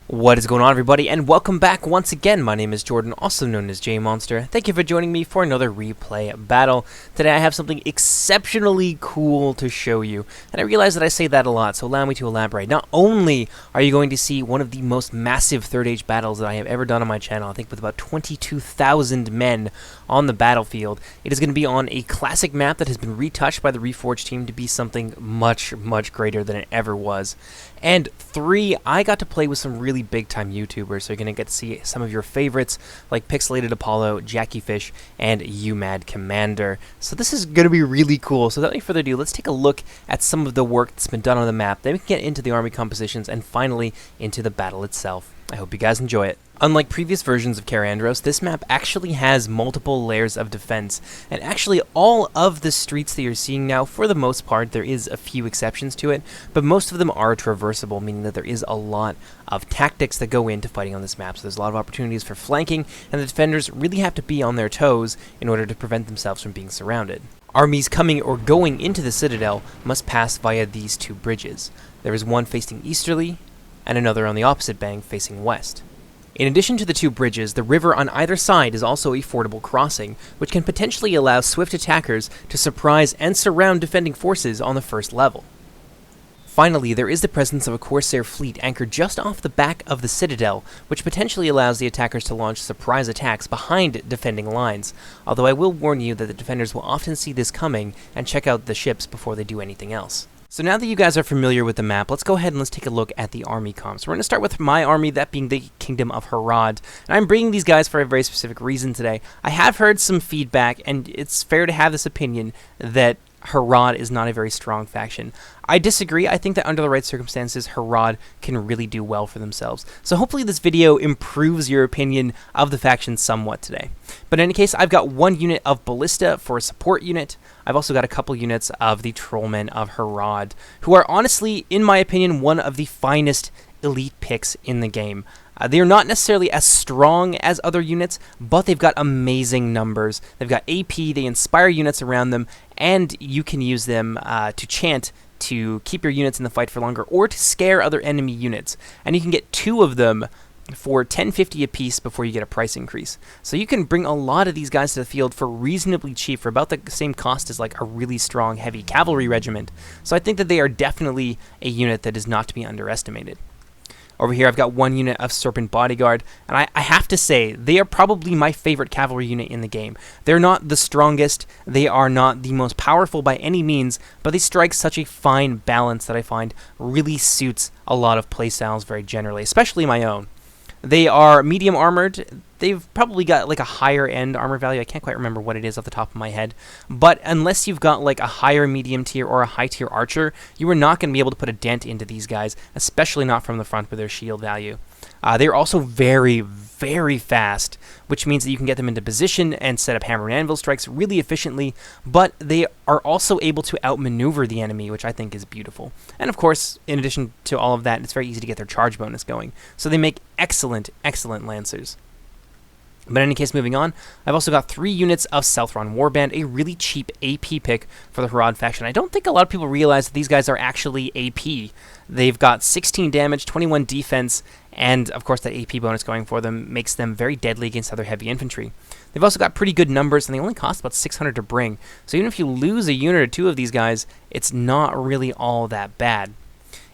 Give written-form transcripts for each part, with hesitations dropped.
What is going on, everybody, and welcome back once again. My name is Jordan, also known as J.Monster. Thank you for joining me for another replay battle. Today I have something exceptionally cool to show you, and I realize that I say that a lot, so allow me to elaborate. Not only are you going to see one of the most massive Third Age battles that I have ever done on my channel, I think with about 22,000 men on the battlefield, it is going to be on a classic map that has been retouched by the Reforged team to be something much, much greater than it ever was. And 3, I got to play with some really big-time YouTubers, so you're going to get to see some of your favorites, like Pixelated Apollo, Jackiefish, and Umadcommander. So this is going to be really cool. So without any further ado, let's take a look at some of the work that's been done on the map. Then we can get into the army compositions, and finally into the battle itself. I hope you guys enjoy it. Unlike previous versions of CAIR ANDROS, this map actually has multiple layers of defense, and actually all of the streets that you're seeing now, for the most part, there is a few exceptions to it, but most of them are traversable, meaning that there is a lot of tactics that go into fighting on this map. So there's a lot of opportunities for flanking, and the defenders really have to be on their toes in order to prevent themselves from being surrounded. Armies coming or going into the Citadel must pass via these two bridges. There is one facing easterly, and another on the opposite bank facing west. In addition to the two bridges, the river on either side is also a fordable crossing, which can potentially allow swift attackers to surprise and surround defending forces on the first level. Finally, there is the presence of a Corsair fleet anchored just off the back of the Citadel, which potentially allows the attackers to launch surprise attacks behind defending lines, although I will warn you that the defenders will often see this coming and check out the ships before they do anything else. So now that you guys are familiar with the map, let's go ahead and let's take a look at the army comps. We're going to start with my army, that being the Kingdom of Harad. And I'm bringing these guys for a very specific reason today. I have heard some feedback, and it's fair to have this opinion, that Harad is not a very strong faction. I disagree. I think that under the right circumstances, Harad can really do well for themselves. So hopefully this video improves your opinion of the faction somewhat today. But in any case, I've got one unit of Ballista for a support unit. I've also got a couple units of the Trollmen of Harad, who are honestly, in my opinion, one of the finest elite picks in the game. They are not necessarily as strong as other units, but they've got amazing numbers. They've got AP, they inspire units around them, and you can use them to chant to keep your units in the fight for longer, or to scare other enemy units. And you can get 2 of them for 1050 apiece before you get a price increase. So you can bring a lot of these guys to the field for reasonably cheap, for about the same cost as like a really strong heavy cavalry regiment. So I think that they are definitely a unit that is not to be underestimated. Over here, I've got one unit of Serpent Bodyguard, and I have to say, they are probably my favorite cavalry unit in the game. They're not the strongest, they are not the most powerful by any means, but they strike such a fine balance that I find really suits a lot of playstyles very generally, especially my own. They are medium armored. They've probably got like a higher end armor value. I can't quite remember what it is off the top of my head. But unless you've got like a higher medium tier or a high tier archer, you are not going to be able to put a dent into these guys, especially not from the front with their shield value. They're also very, very fast, which means that you can get them into position and set up hammer and anvil strikes really efficiently, but they are also able to outmaneuver the enemy, which I think is beautiful. And of course, in addition to all of that, it's very easy to get their charge bonus going. So they make excellent, excellent lancers. But in any case, moving on, I've also got 3 units of Southron Warband, a really cheap AP pick for the Harad faction. I don't think a lot of people realize that these guys are actually AP. They've got 16 damage, 21 defense, and of course that AP bonus going for them makes them very deadly against other heavy infantry. They've also got pretty good numbers, and they only cost about 600 to bring. So even if you lose a unit or 2 of these guys, it's not really all that bad.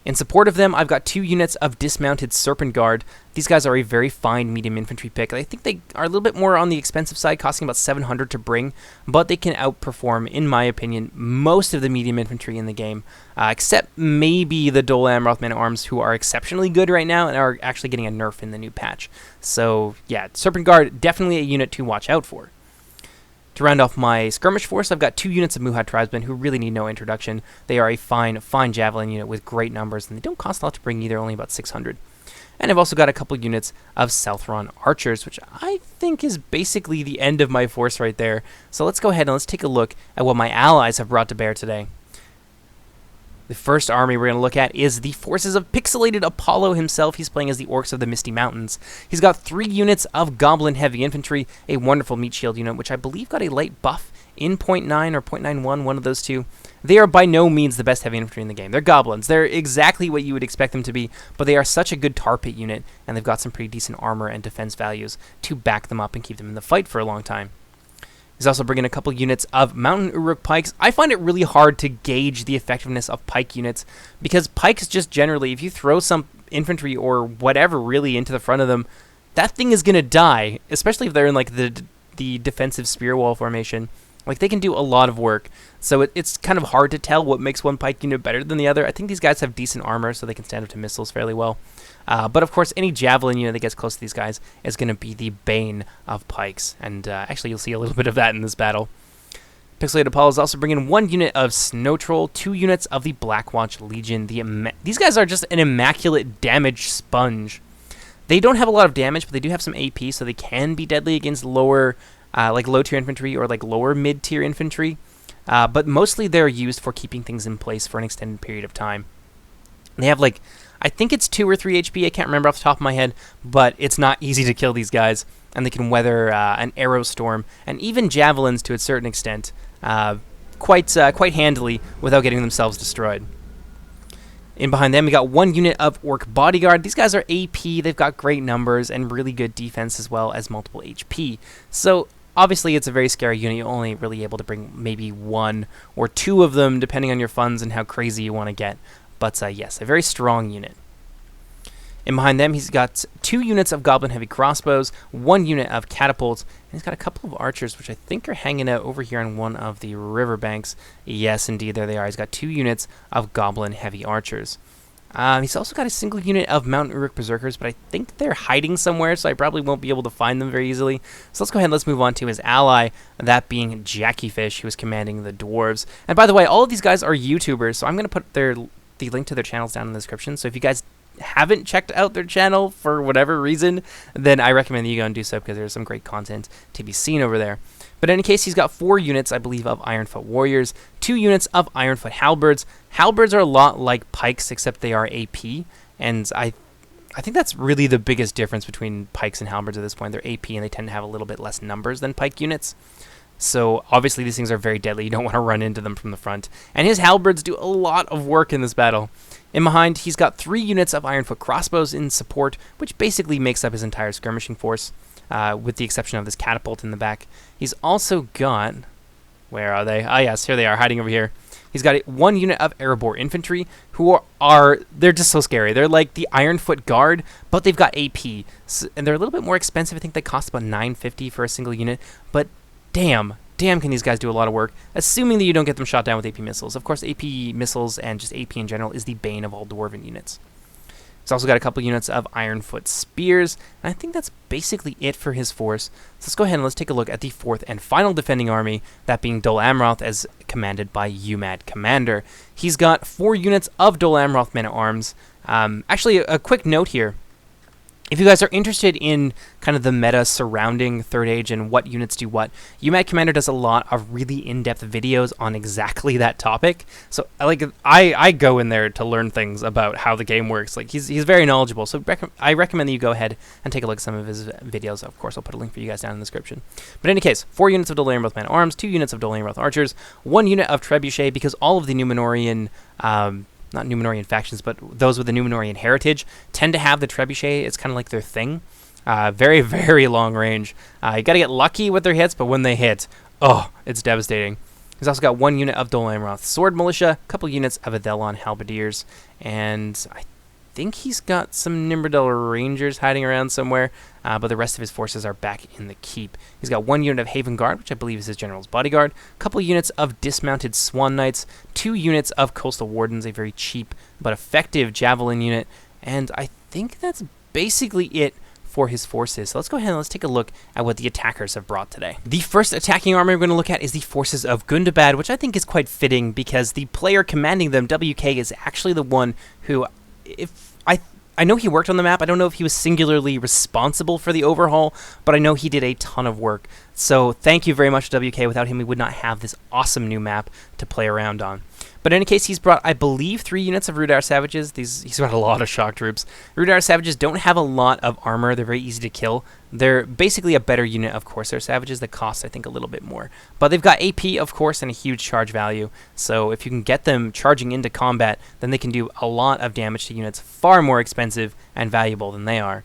In support of them, I've got 2 units of Dismounted Serpent Guard. These guys are a very fine medium infantry pick. I think they are a little bit more on the expensive side, costing about 700 to bring, but they can outperform, in my opinion, most of the medium infantry in the game, except maybe the Dol Amroth Men-at-Arms, who are exceptionally good right now and are actually getting a nerf in the new patch. So yeah, Serpent Guard, definitely a unit to watch out for. To round off my skirmish force, I've got 2 units of Muhad tribesmen who really need no introduction. They are a fine javelin unit with great numbers, and they don't cost a lot to bring either, only about 600. And I've also got a couple units of Southron archers, which I think is basically the end of my force right there. So let's go ahead and let's take a look at what my allies have brought to bear today. The first army we're going to look at is the forces of Pixelated Apollo himself. He's playing as the Orcs of the Misty Mountains. He's got 3 units of Goblin Heavy Infantry, a wonderful meat shield unit, which I believe got a light buff in .9 or .91, one of those two. They are by no means the best heavy infantry in the game. They're goblins. They're exactly what you would expect them to be, but they are such a good tar pit unit, and they've got some pretty decent armor and defense values to back them up and keep them in the fight for a long time. He's also bringing a couple units of Mountain Uruk pikes. I find it really hard to gauge the effectiveness of pike units, because pikes just generally, if you throw some infantry or whatever really into the front of them, that thing is going to die, especially if they're in like the defensive spear wall formation. Like, they can do a lot of work, so it's kind of hard to tell what makes one pike unit better than the other. I think these guys have decent armor, so they can stand up to missiles fairly well. But of course, any javelin unit that gets close to these guys is going to be the bane of pikes, and actually you'll see a little bit of that in this battle. Pixelated Apollo is also bringing 1 unit of Snow Troll, 2 units of the Blackwatch Legion. These guys are just an immaculate damage sponge. They don't have a lot of damage, but they do have some AP, so they can be deadly against lower, like low-tier infantry or like lower mid-tier infantry. But mostly they're used for keeping things in place for an extended period of time. They have like, I think it's 2 or 3 HP, I can't remember off the top of my head, but it's not easy to kill these guys, and they can weather an arrow storm, and even javelins to a certain extent, quite handily without getting themselves destroyed. In behind them, we got 1 unit of Orc Bodyguard. These guys are AP, they've got great numbers, and really good defense as well as multiple HP. So, obviously, it's a very scary unit. You're only really able to bring maybe 1 or 2 of them, depending on your funds and how crazy you want to get. But yes, a very strong unit. In behind them, he's got 2 units of Goblin Heavy Crossbows, 1 unit of Catapults, and he's got a couple of Archers, which I think are hanging out over here on one of the riverbanks. Yes, indeed, there they are. He's got 2 units of Goblin Heavy Archers. He's also got a single unit of Mountain Uruk Berserkers, but I think they're hiding somewhere, so I probably won't be able to find them very easily. So let's go ahead and let's move on to his ally, that being Jackiefish, who is commanding the Dwarves. And by the way, all of these guys are YouTubers, so I'm going to put the link to their channels down in the description. So if you guys haven't checked out their channel for whatever reason, then I recommend that you go and do so, because there's some great content to be seen over there. But in any case, he's got 4 units, I believe, of Ironfoot Warriors, 2 units of Ironfoot Halberds. Halberds are a lot like pikes, except they are AP, and I think that's really the biggest difference between pikes and halberds at this point. They're AP, and they tend to have a little bit less numbers than pike units. So obviously these things are very deadly. You don't want to run into them from the front. And his halberds do a lot of work in this battle. In behind, he's got 3 units of Ironfoot Crossbows in support, which basically makes up his entire skirmishing force, with the exception of this catapult in the back. He's also got... Where are they? Ah, yes, here they are, hiding over here. He's got 1 unit of Erebor Infantry, who they're just so scary. They're like the Ironfoot Guard, but they've got AP. So, and they're a little bit more expensive. I think they cost about $9.50 for a single unit, but damn can these guys do a lot of work, assuming that you don't get them shot down with AP missiles. Of course, AP missiles and just AP in general is the bane of all Dwarven units. He's also got a couple units of Ironfoot Spears, and I think that's basically it for his force. So let's go ahead and let's take a look at the 4th and final defending army, that being Dol Amroth, as commanded by Umadcommander. He's got 4 units of Dol Amroth men-at-arms. Actually, a quick note here. If you guys are interested in kind of the meta surrounding Third Age and what units do what, Umadcommander does a lot of really in-depth videos on exactly that topic. So I go in there to learn things about how the game works. Like he's very knowledgeable. So I recommend that you go ahead and take a look at some of his videos. Of course, I'll put a link for you guys down in the description. But in any case, 4 units of Dol Amroth men-at-arms, 2 units of Dol Amroth Archers, 1 unit of Trebuchet, because all of the Numenorian not Numenorian factions, but those with the Numenorian heritage tend to have the Trebuchet. It's kind of like their thing. Very, very long range. You got to get lucky with their hits, but when they hit, oh, it's devastating. He's also got 1 unit of Dol Amroth Sword Militia, a couple units of Adelon Halberdiers, and I think he's got some Nimberdal Rangers hiding around somewhere, but the rest of his forces are back in the keep. He's got 1 unit of Haven Guard, which I believe is his general's bodyguard, a couple units of Dismounted Swan Knights, 2 units of Coastal Wardens, a very cheap but effective Javelin unit, and I think that's basically it for his forces. So let's go ahead and let's take a look at what the attackers have brought today. The first attacking army we're going to look at is the forces of Gundabad, which I think is quite fitting because the player commanding them, WK, is actually the one who, I know he worked on the map. I don't know if he was singularly responsible for the overhaul, but I know he did a ton of work. So thank you very much, WK. Without him, we would not have this awesome new map to play around on. But in any case, he's brought, I believe, 3 units of Rudar Savages. He's got a lot of shock troops. Rudar Savages don't have a lot of armor. They're very easy to kill. They're basically a better unit of Corsair Savages that cost, I think, a little bit more. But they've got AP, of course, and a huge charge value. So if you can get them charging into combat, then they can do a lot of damage to units far more expensive and valuable than they are.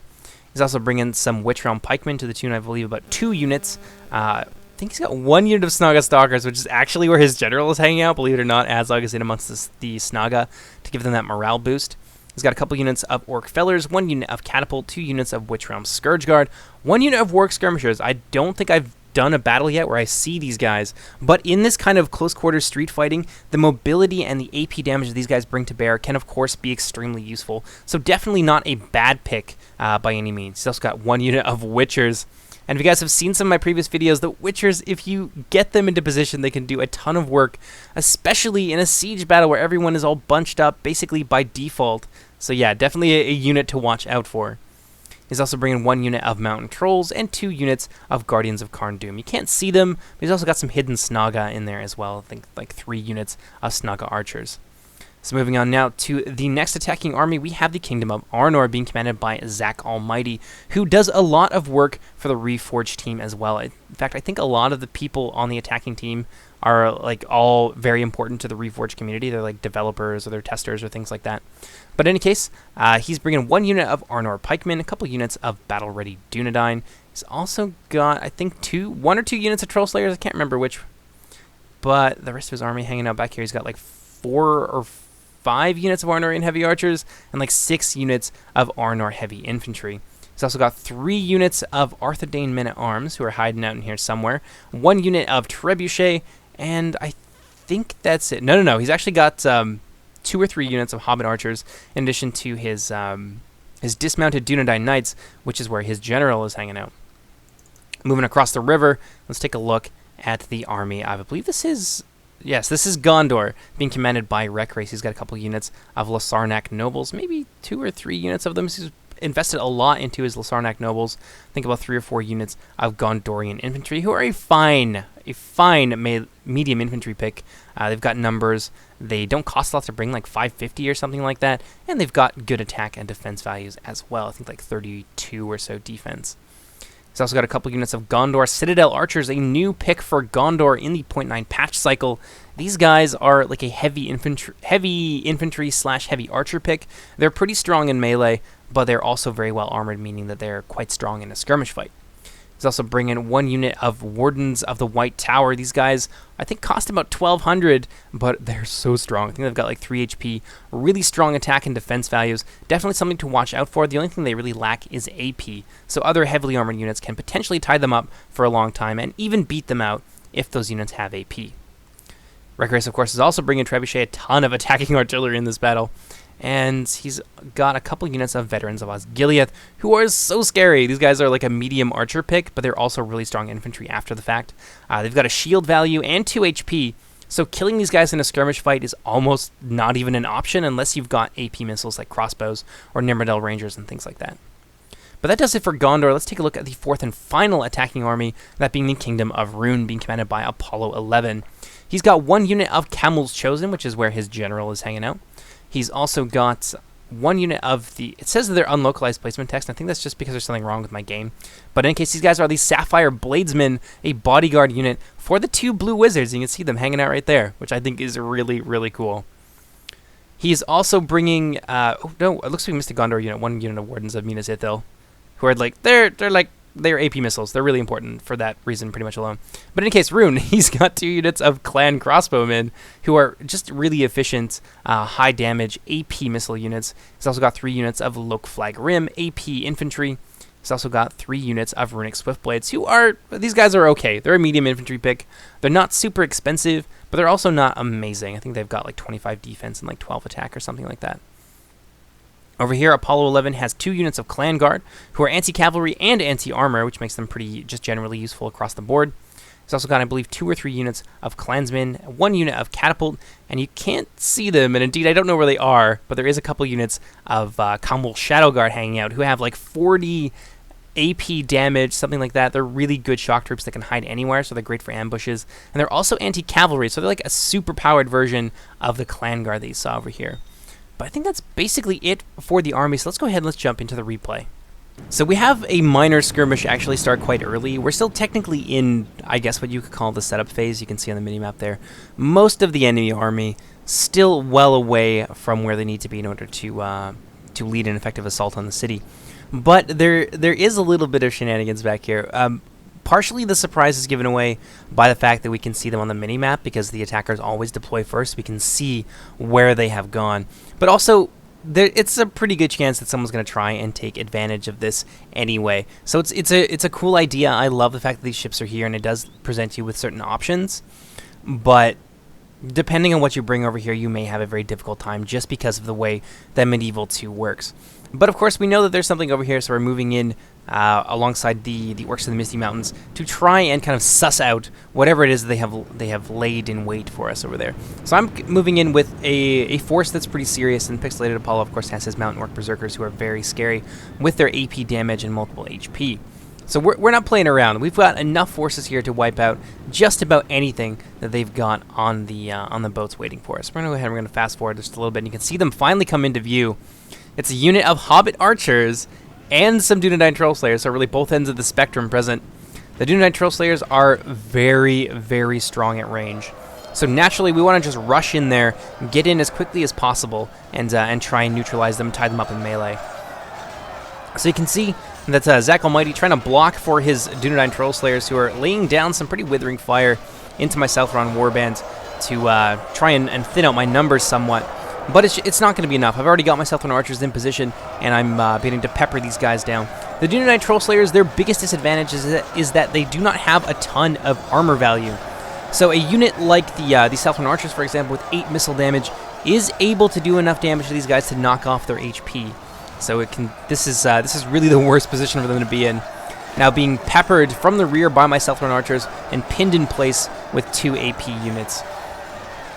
He's also bringing some Witch Realm Pikemen to the tune, I believe, about 2 units. I think he's got 1 unit of Snaga Stalkers, which is actually where his general is hanging out, believe it or not. Azog is in amongst the Snaga to give them that morale boost. He's got a couple units of Orc Fellers, 1 unit of Catapult, 2 units of Witch Realm Scourge Guard, 1 unit of Warg Skirmishers. I don't think I've done a battle yet where I see these guys, but in this kind of close quarters street fighting, the mobility and the AP damage that these guys bring to bear can of course be extremely useful. So definitely not a bad pick by any means. He's also got 1 unit of Witchers. And if you guys have seen some of my previous videos, the Witchers, if you get them into position, they can do a ton of work, especially in a siege battle where everyone is all bunched up basically by default. So yeah, definitely a unit to watch out for. He's also bringing 1 unit of Mountain Trolls and 2 units of Guardians of Karn Doom. You can't see them, but he's also got some hidden Snaga in there as well. I think like 3 units of Snaga Archers. So moving on now to the next attacking army, we have the Kingdom of Arnor being commanded by Zack Almighty, who does a lot of work for the Reforged team as well. In fact, I think a lot of the people on the attacking team are like all very important to the Reforged community. They're like developers or they're testers or things like that. But in any case, he's bringing 1 unit of Arnor Pikemen, a couple units of Battle-Ready Dunedain. He's also got, I think, 1 or 2 units of Troll Slayers. I can't remember which. But the rest of his army hanging out back here, he's got like 4 or 5 units of Arnorian Heavy Archers and like 6 units of Arnor Heavy Infantry. He's also got 3 units of Arthedain Men-at-Arms who are hiding out in here somewhere. 1 unit of Trebuchet, and I think that's it. No. He's actually got 2 or 3 units of Hobbit Archers in addition to his dismounted Dunedain Knights, which is where his general is hanging out. Moving across the river, let's take a look at the army. I believe this is... Yes, this is Gondor, being commanded by Rekrace. He's got a couple units of Lasarnak Nobles, maybe 2 or 3 units of them. He's invested a lot into his Lasarnak Nobles. I think about 3 or 4 units of Gondorian Infantry, who are a fine medium infantry pick. They've got numbers. They don't cost a lot to bring, like 550 or something like that, and they've got good attack and defense values as well. I think like 32 or so defense. He's also got a couple units of Gondor Citadel Archers, a new pick for Gondor in the 0.9 patch cycle. These guys are like a heavy infantry slash heavy archer pick. They're pretty strong in melee, but they're also very well armored, meaning that they're quite strong in a skirmish fight. He's also bringing 1 unit of Wardens of the White Tower. These guys, I think, cost about 1,200, but they're so strong. I think they've got like 3 HP, really strong attack and defense values. Definitely something to watch out for. The only thing they really lack is AP, so other heavily armored units can potentially tie them up for a long time and even beat them out if those units have AP. Rekrace, of course, is also bringing Trebuchet, a ton of attacking artillery in this battle. And he's got a couple units of Veterans of Osgiliath, who are so scary. These guys are like a medium archer pick, but they're also really strong infantry after the fact. They've got a shield value and 2 HP, so killing these guys in a skirmish fight is almost not even an option unless you've got AP missiles like crossbows or Nimrodel Rangers and things like that. But that does it for Gondor. Let's take a look at the 4th and final attacking army, that being the Kingdom of Rune, being commanded by Apollo 11. He's got 1 unit of Camels Chosen, which is where his general is hanging out. He's also got 1 unit of the... It says that they're unlocalized placement text. I think that's just because there's something wrong with my game. But in case, these guys are the Sapphire Bladesmen, a bodyguard unit for the 2 blue wizards. You can see them hanging out right there, which I think is really, really cool. He's also bringing... oh, no, it looks like we missed a Gondor unit. 1 unit of Wardens of Minas Ithil, who are like... They're AP missiles. They're really important for that reason pretty much alone. But in case, Rune, he's got 2 units of Clan Crossbowmen who are just really efficient, high damage AP missile units. He's also got 3 units of Loke Flag Rim AP infantry. He's also got 3 units of Runic Swiftblades, who are... These guys are okay. They're a medium infantry pick. They're not super expensive, but they're also not amazing. I think they've got like 25 defense and like 12 attack or something like that. Over here, Apollo 11 has 2 units of Clan Guard, who are anti-cavalry and anti-armor, which makes them pretty just generally useful across the board. He's also got, I believe, 2 or 3 units of Clansmen, 1 unit of Catapult, and you can't see them, and indeed I don't know where they are, but there is a couple units of Combo Shadow Guard hanging out, who have like 40 AP damage, something like that. They're really good shock troops that can hide anywhere, so they're great for ambushes. And they're also anti-cavalry, so they're like a super-powered version of the clan guard that you saw over here. But I think that's basically it for the army, so let's go ahead and let's jump into the replay. So we have a minor skirmish actually start quite early. We're still technically in, I guess, what you could call the setup phase. You can see on the minimap there. Most of the enemy army still well away from where they need to be in order to lead an effective assault on the city. But there is a little bit of shenanigans back here. Partially the surprise is given away by the fact that we can see them on the minimap because the attackers always deploy first. We can see where they have gone. But also, it's a pretty good chance that someone's going to try and take advantage of this anyway. So it's a cool idea. I love the fact that these ships are here, and it does present you with certain options. But depending on what you bring over here, you may have a very difficult time just because of the way that Medieval 2 works. But of course, we know that there's something over here, so we're moving in alongside the Orcs of the Misty Mountains to try and kind of suss out whatever it is they have laid in wait for us over there. So I'm moving in with a force that's pretty serious, and Pixelated Apollo, of course, has his Mountain Orc Berserkers who are very scary with their AP damage and multiple HP. So we're not playing around. We've got enough forces here to wipe out just about anything that they've got on the boats waiting for us. We're gonna go ahead and we're gonna fast forward just a little bit, and you can see them finally come into view. It's a unit of Hobbit archers and some Dunedain Troll Slayers, so really both ends of the spectrum present. The Dunedain Troll Slayers are very, very strong at range. So naturally, we want to just rush in there, get in as quickly as possible, and try and neutralize them, tie them up in melee. So you can see that Zach Almighty trying to block for his Dunedain Troll Slayers, who are laying down some pretty withering fire into my Southron Warband to try and thin out my numbers somewhat. But it's not going to be enough. I've already got my Southron Archers in position, and I'm beginning to pepper these guys down. The Dunedain Troll Slayers, their biggest disadvantage is that they do not have a ton of armor value. So a unit like the Southron Archers, for example, with 8 missile damage, is able to do enough damage to these guys to knock off their HP. So this is really the worst position for them to be in. Now being peppered from the rear by my Southron Archers and pinned in place with 2 AP units.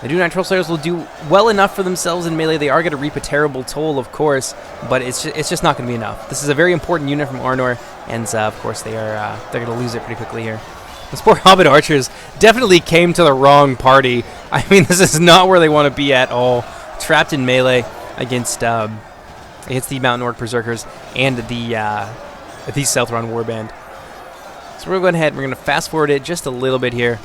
The Dunedain Troll Slayers will do well enough for themselves in melee. They are going to reap a terrible toll, of course, but it's just not going to be enough. This is a very important unit from Arnor, and of course they're going to lose it pretty quickly here. Those poor Hobbit Archers definitely came to the wrong party. I mean, this is not where they want to be at all. Trapped in melee against the Mountain Orc Berserkers and the Southron Warband. So we're going ahead. We're going to fast forward it just a little bit here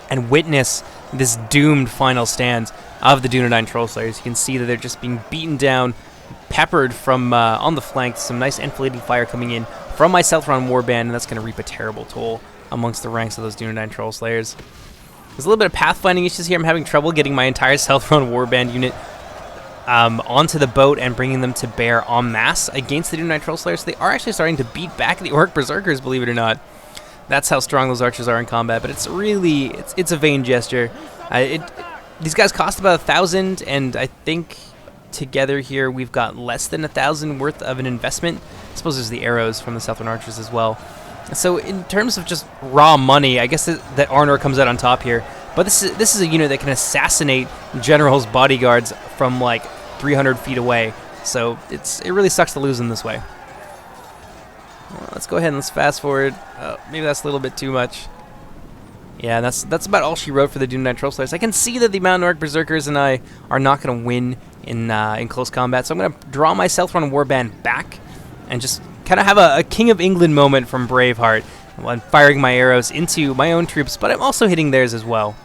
and witness this doomed final stand of the Dunedain Troll Slayers. You can see that they're just being beaten down, peppered from on the flanks. Some nice enfilading fire coming in from my Southron Warband, and that's going to reap a terrible toll amongst the ranks of those Dunedain Troll Slayers. There's a little bit of pathfinding issues here. I'm having trouble getting my entire Southron Warband unit onto the boat and bringing them to bear en masse against the Dunedain Troll Slayers. So they are actually starting to beat back the Orc Berserkers, believe it or not. That's how strong those archers are in combat, but it's really, it's a vain gesture. These guys cost about 1,000, and I think together here we've got less than 1,000 worth of an investment. I suppose there's the arrows from the Southern Archers as well. So in terms of just raw money, I guess that Arnor comes out on top here. But this is a unit that can assassinate generals' bodyguards from like 300 feet away. So it really sucks to lose them this way. Well, let's go ahead and let's fast forward. Maybe that's a little bit too much. Yeah, that's about all she wrote for the Dunedain Troll Slayers. I can see that the Mountain Orc Berserkers and I are not going to win in close combat, so I'm going to draw my Southron Warband back and just kind of have a King of England moment from Braveheart while firing my arrows into my own troops, but I'm also hitting theirs as well.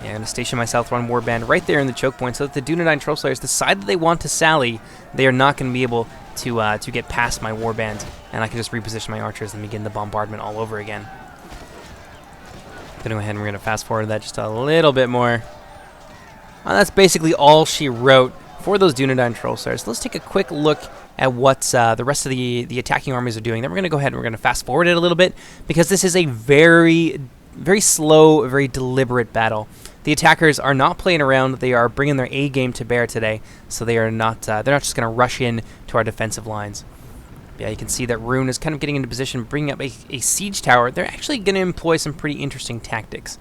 Yeah, I'm going to station my Southron Warband right there in the choke point so that the Dunedain Troll Slayers decide that they want to sally. They are not going to be able to get past my warband, and I can just reposition my archers and begin the bombardment all over again. Going to go ahead and we're going to fast forward that just a little bit more. That's basically all she wrote for those Dunedain Troll Slayers. Let's take a quick look at what the rest of the attacking armies are doing. Then we're going to go ahead and we're going to fast forward it a little bit because this is a very, very slow, very deliberate battle. The attackers are not playing around. They are bringing their A game to bear today, so they are not. They're not just going to rush in to our defensive lines. Yeah, you can see that Rune is kind of getting into position, bringing up a siege tower. They're actually going to employ some pretty interesting tactics.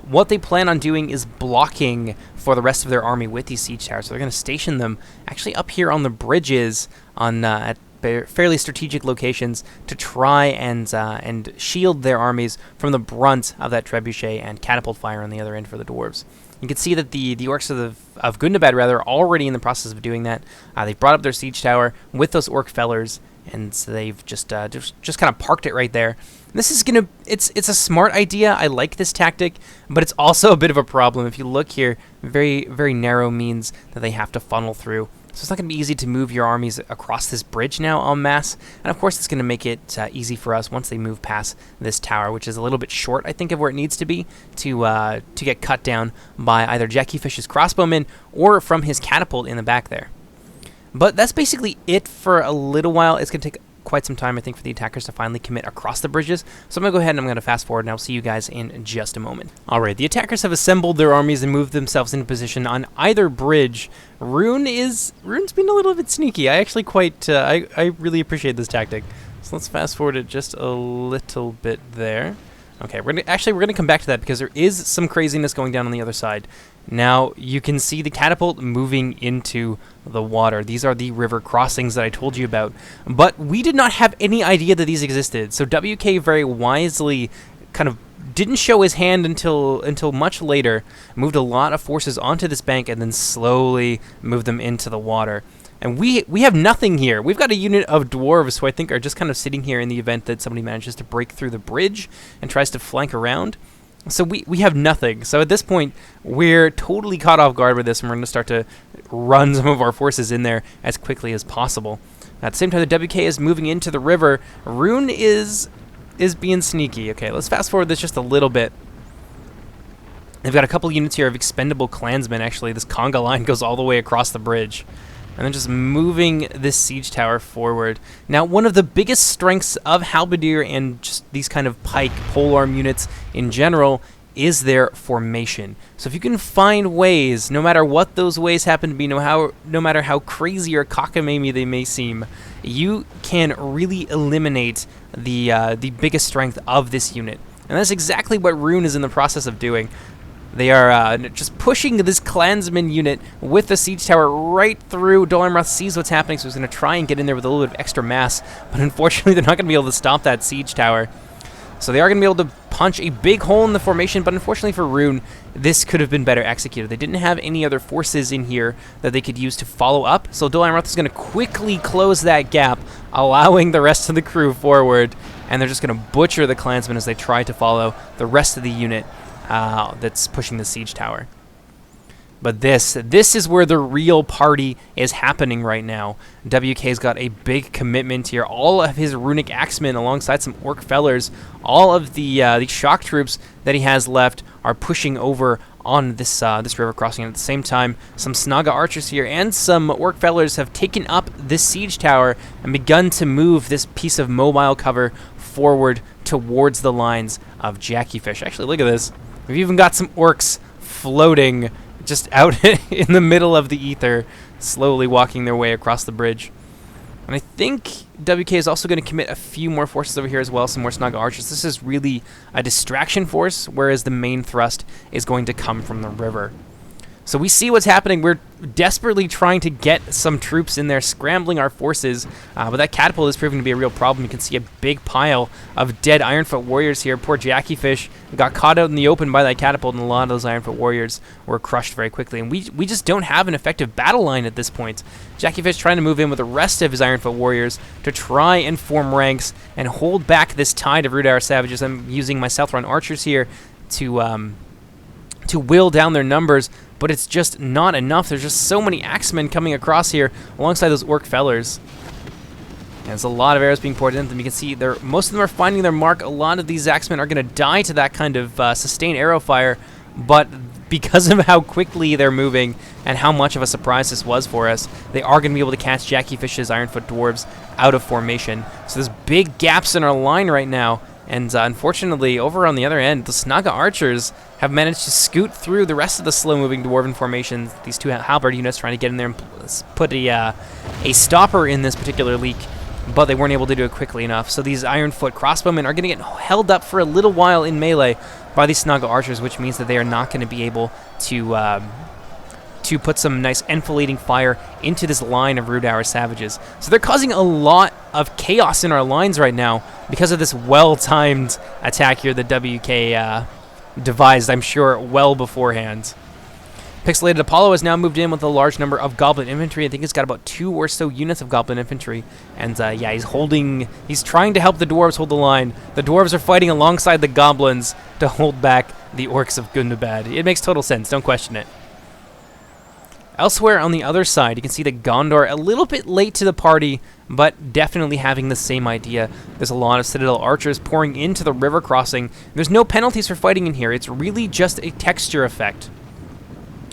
What they plan on doing is blocking for the rest of their army with these siege towers. So they're going to station them actually up here on the bridges on at fairly strategic locations to try and shield their armies from the brunt of that trebuchet and catapult fire on the other end for the dwarves. You can see that the orcs of Gundabad rather are already in the process of doing that. They've brought up their siege tower with those orc fellers, and so they've just kind of parked it right there. This is it's a smart idea. I like this tactic, but it's also a bit of a problem. If you look here, very, very narrow means that they have to funnel through. So it's not going to be easy to move your armies across this bridge now en masse. And of course, it's going to make it easy for us once they move past this tower, which is a little bit short, I think, of where it needs to be to get cut down by either Jackiefish's crossbowmen or from his catapult in the back there. But that's basically it for a little while. It's going to take quite some time, I think, for the attackers to finally commit across the bridges. So I'm going to go ahead and I'm going to fast forward, and I'll see you guys in just a moment. Alright, the attackers have assembled their armies and moved themselves into position on either bridge. Rune's been a little bit sneaky. I actually I really appreciate this tactic. So let's fast forward it just a little bit there. Okay, we're gonna come back to that because there is some craziness going down on the other side. Now you can see the catapult moving into the water. These are the river crossings that I told you about, but we did not have any idea that these existed. So WK very wisely kind of didn't show his hand until much later, moved a lot of forces onto this bank, and then slowly moved them into the water. And we have nothing here. We've got a unit of dwarves who I think are just kind of sitting here in the event that somebody manages to break through the bridge and tries to flank around. So we have nothing. So at this point, we're totally caught off guard with this, and we're going to start to run some of our forces in there as quickly as possible. At the same time, the WK is moving into the river. Rune is being sneaky. Okay, let's fast forward this just a little bit. They've got a couple units here of expendable clansmen, actually. This conga line goes all the way across the bridge. And then just moving this siege tower forward. Now, one of the biggest strengths of Halberdier and just these kind of pike polearm units in general is their formation. So if you can find ways, no matter what those ways happen to be, no matter how crazy or cockamamie they may seem, you can really eliminate the biggest strength of this unit. And that's exactly what Rune is in the process of doing. They are just pushing this clansman unit with the siege tower right through. Dolimroth sees what's happening, so he's going to try and get in there with a little bit of extra mass. But unfortunately, they're not going to be able to stop that siege tower. So they are going to be able to punch a big hole in the formation, but unfortunately for Rune, this could have been better executed. They didn't have any other forces in here that they could use to follow up, so Dolimroth is going to quickly close that gap, allowing the rest of the crew forward, and they're just going to butcher the clansmen as they try to follow the rest of the unit that's pushing the siege tower. But this is where the real party is happening right now. WK's got a big commitment here. All of his runic axemen alongside some orc fellers, all of the shock troops that he has left are pushing over on this river crossing. And at the same time, some Snaga archers here and some orc fellers have taken up this siege tower and begun to move this piece of mobile cover forward towards the lines of Jackiefish. Actually, look at this. We've even got some orcs floating just out in the middle of the ether, slowly walking their way across the bridge. And I think WK is also going to commit a few more forces over here as well, some more Snaga archers. This is really a distraction force, whereas the main thrust is going to come from the river. So we see what's happening. We're desperately trying to get some troops in there, scrambling our forces, but that catapult is proving to be a real problem. You can see a big pile of dead Ironfoot warriors here. Poor Jackiefish got caught out in the open by that catapult, and a lot of those Ironfoot warriors were crushed very quickly. And we just don't have an effective battle line at this point. Jackiefish trying to move in with the rest of his Ironfoot warriors to try and form ranks and hold back this tide of Rudar savages. I'm using my South-run archers here to will down their numbers, but it's just not enough. There's just so many axemen coming across here alongside those orc fellers. And there's a lot of arrows being poured into them. You can see most of them are finding their mark. A lot of these axemen are going to die to that kind of sustained arrow fire, but because of how quickly they're moving and how much of a surprise this was for us, they are going to be able to catch Jackiefish's Ironfoot dwarves out of formation. So there's big gaps in our line right now. And unfortunately, over on the other end, the Snaga archers have managed to scoot through the rest of the slow-moving dwarven formations. These two halberd units trying to get in there and put a stopper in this particular leak. but they weren't able to do it quickly enough. So these Ironfoot crossbowmen are going to get held up for a little while in melee by these Snuggle archers, which means that they are not going to be able to put some nice enfilading fire into this line of Rude Hour savages. So they're causing a lot of chaos in our lines right now because of this well-timed attack here that WK devised, I'm sure, well beforehand. Pixelated Apollo has now moved in with a large number of Goblin infantry. I think he's got about 2 or so units of Goblin infantry. And yeah, he's trying to help the Dwarves hold the line. The Dwarves are fighting alongside the Goblins to hold back the Orcs of Gundabad. It makes total sense, don't question it. Elsewhere on the other side, you can see that Gondor, a little bit late to the party, but definitely having the same idea. There's a lot of Citadel archers pouring into the river crossing. There's no penalties for fighting in here. It's really just a texture effect.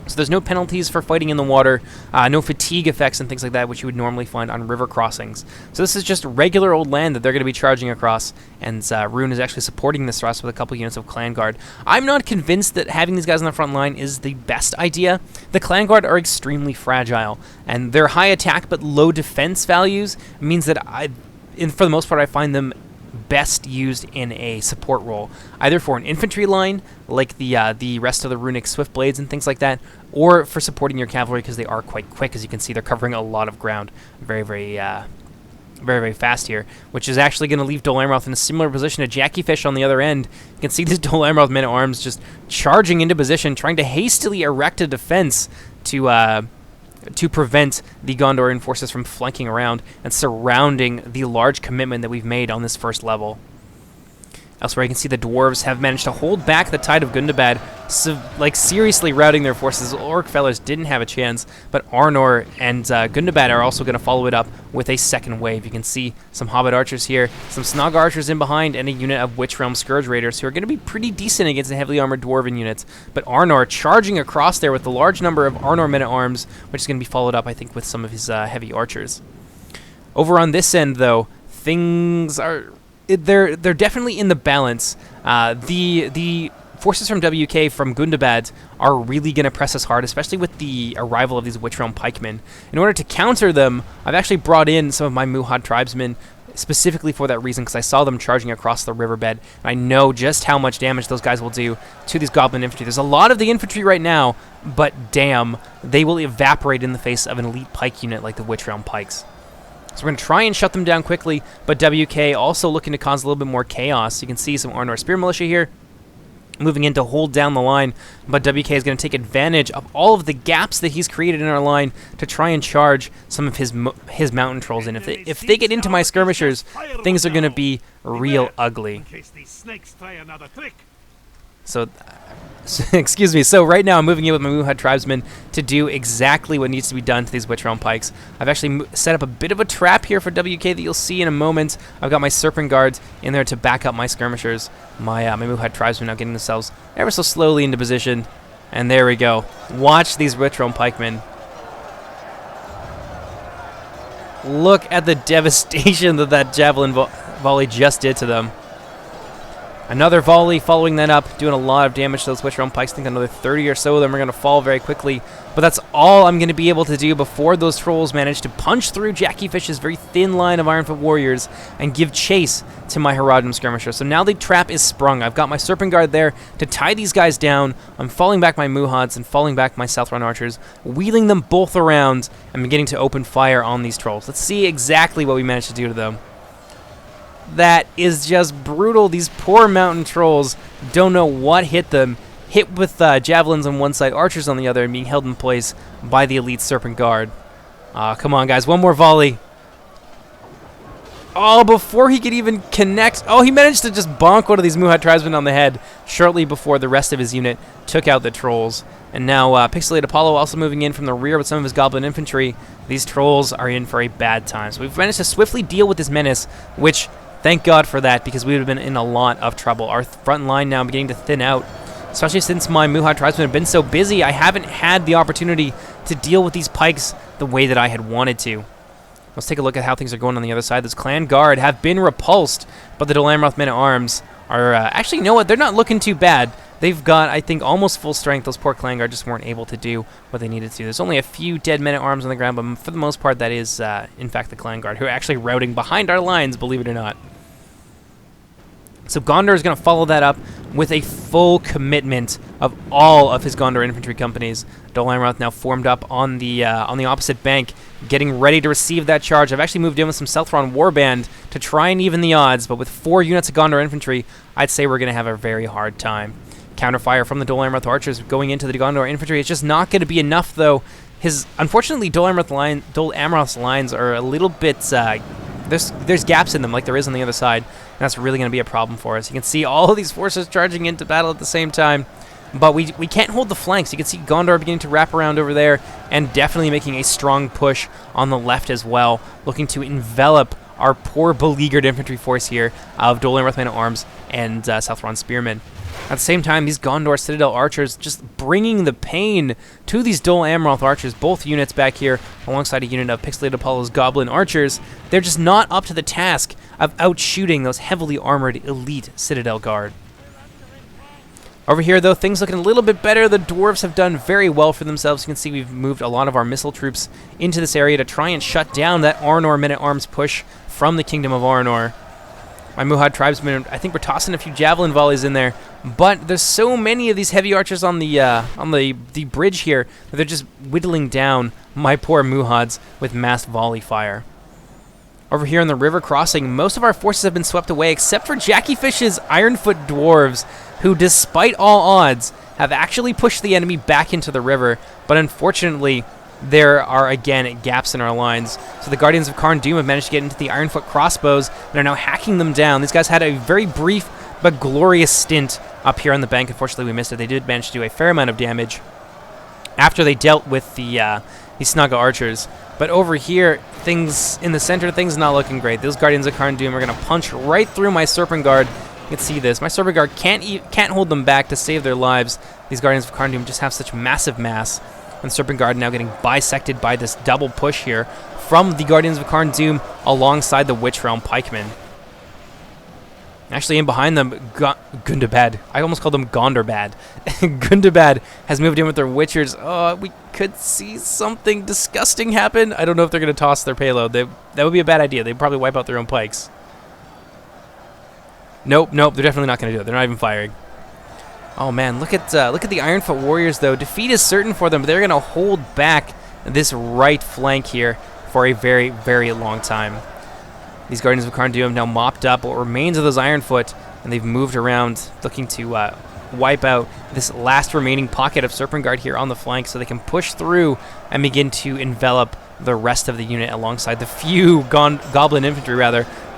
So there's no penalties for fighting in the water, no fatigue effects and things like that, which you would normally find on river crossings. So this is just regular old land that they're going to be charging across, and Rune is actually supporting this thrust with a couple units of Clan Guard. I'm not convinced that having these guys on the front line is the best idea. The Clan Guard are extremely fragile, and their high attack but low defense values means that for the most part, I find them best used in a support role, either for an infantry line, like the rest of the runic swift blades and things like that, or for supporting your cavalry, because they are quite quick. As you can see, they're covering a lot of ground very, very fast here, which is actually going to leave Dol Amroth in a similar position to Jackiefish on the other end. You can see these Dol Amroth men-at-arms just charging into position, trying to hastily erect a defense to prevent the Gondorian forces from flanking around and surrounding the large commitment that we've made on this first level. Elsewhere, you can see the Dwarves have managed to hold back the tide of Gundabad, seriously routing their forces. Orc fellas didn't have a chance, but Arnor and Gundabad are also going to follow it up with a second wave. You can see some Hobbit archers here, some Snog archers in behind, and a unit of Witch Realm Scourge Raiders who are going to be pretty decent against the heavily armored Dwarven units. But Arnor charging across there with the large number of Arnor men-at-arms, which is going to be followed up, I think, with some of his heavy archers. Over on this end, though, things are... They're definitely in the balance. The forces from WK from Gundabad are really going to press us hard, especially with the arrival of these Witch Realm pikemen. In order to counter them, I've actually brought in some of my Muhad tribesmen specifically for that reason, because I saw them charging across the riverbed, and I know just how much damage those guys will do to these Goblin infantry. There's a lot of the infantry right now, but damn, they will evaporate in the face of an elite pike unit like the Witch Realm pikes. So we're going to try and shut them down quickly, but WK also looking to cause a little bit more chaos. You can see some Arnor Spear Militia here moving in to hold down the line, but WK is going to take advantage of all of the gaps that he's created in our line to try and charge some of his mountain trolls in. If they get into my skirmishers, things are going to be real ugly. So, excuse me. So right now I'm moving in with my Muhad tribesmen to do exactly what needs to be done to these Witch Realm pikes. I've actually set up a bit of a trap here for WK that you'll see in a moment. I've got my Serpent Guards in there to back up my skirmishers. My Muhad tribesmen now getting themselves ever so slowly into position. And there we go. Watch these Witch Realm pikemen. Look at the devastation that Javelin volley just did to them. Another volley following that up, doing a lot of damage to those Witch Realm pikes. I think another 30 or so of them are going to fall very quickly. But that's all I'm going to be able to do before those trolls manage to punch through Jackiefish's very thin line of Ironfoot warriors and give chase to my Herodum skirmisher. So now the trap is sprung. I've got my Serpent Guard there to tie these guys down. I'm falling back my Muhads and falling back my South Run archers, wheeling them both around and beginning to open fire on these trolls. Let's see exactly what we managed to do to them. That is just brutal. These poor mountain trolls don't know what hit them. Hit with javelins on one side, archers on the other, and being held in place by the elite Serpent Guard. Come on, guys. One more volley. Oh, before he could even connect. Oh, he managed to just bonk one of these Muhad tribesmen on the head shortly before the rest of his unit took out the trolls. And now Pixelated Apollo also moving in from the rear with some of his Goblin infantry. These trolls are in for a bad time. So we've managed to swiftly deal with this menace, which... thank God for that, because we would have been in a lot of trouble. Our front line now beginning to thin out, especially since my Muhad tribesmen have been so busy. I haven't had the opportunity to deal with these pikes the way that I had wanted to. Let's take a look at how things are going on the other side. This Clan Guard have been repulsed, but the Dol Amroth men-at-arms are... actually, you know what? They're not looking too bad. they've got, I think, almost full strength. Those poor Clan Guard just weren't able to do what they needed to. There's only a few dead men-at-arms on the ground, but for the most part, that is, in fact, the Clan Guard, who are actually routing behind our lines, believe it or not. So Gondor is going to follow that up with a full commitment of all of his Gondor infantry companies. Dol Amroth now formed up on the opposite bank, getting ready to receive that charge. I've actually moved in with some Southron Warband to try and even the odds, but with 4 units of Gondor infantry, I'd say we're going to have a very hard time. Counterfire from the Dol Amroth archers going into the Gondor infantry. It's just not going to be enough, though. Unfortunately, Dol Amroth's lines are a little bit... There's gaps in them like there is on the other side, and that's really going to be a problem for us. You can see all of these forces charging into battle at the same time, but we can't hold the flanks. You can see Gondor beginning to wrap around over there and definitely making a strong push on the left as well, looking to envelop our poor beleaguered infantry force here of Dol Amroth men-at-arms and Southron spearmen. At the same time, these Gondor Citadel archers just bringing the pain to these Dol Amroth archers, both units back here alongside a unit of Pixelated Apollo's Goblin archers. They're just not up to the task of outshooting those heavily armored elite Citadel Guard. Over here, though, things looking a little bit better. The dwarves have done very well for themselves. You can see we've moved a lot of our missile troops into this area to try and shut down that Arnor men-at-arms push from the Kingdom of Arnor. My Muhad tribesmen, I think we're tossing a few javelin volleys in there, but there's so many of these heavy archers on the bridge here that they're just whittling down my poor Muhads with mass volley fire. Over here on the river crossing, most of our forces have been swept away except for Jackiefish's Ironfoot dwarves, who, despite all odds, have actually pushed the enemy back into the river, but unfortunately, there are, again, gaps in our lines. So the Guardians of Karn Doom have managed to get into the Ironfoot crossbows and are now hacking them down. These guys had a very brief but glorious stint up here on the bank. Unfortunately, we missed it. They did manage to do a fair amount of damage after they dealt with the Snugga archers. But over here, things in the center, things not looking great. Those Guardians of Karn Doom are going to punch right through my Serpent Guard. You can see this. My Serpent Guard can't hold them back to save their lives. These Guardians of Karn Doom just have such massive mass. And Serpent Guard now getting bisected by this double push here from the Guardians of Karn Doom alongside the Witch Realm Pikemen. Actually, in behind them, Gundabad. I almost called them Gondorbad. Gundabad has moved in with their Witchers. Oh, we could see something disgusting happen. I don't know if they're going to toss their payload. That would be a bad idea. They'd probably wipe out their own pikes. Nope, they're definitely not going to do it. They're not even firing. Oh man, look at the Ironfoot warriors though. Defeat is certain for them, but they're gonna hold back this right flank here for a very, very long time. These Guardians of Karn Doom have now mopped up what remains of those Ironfoot, and they've moved around looking to wipe out this last remaining pocket of Serpent Guard here on the flank so they can push through and begin to envelop the rest of the unit alongside the few Goblin infantry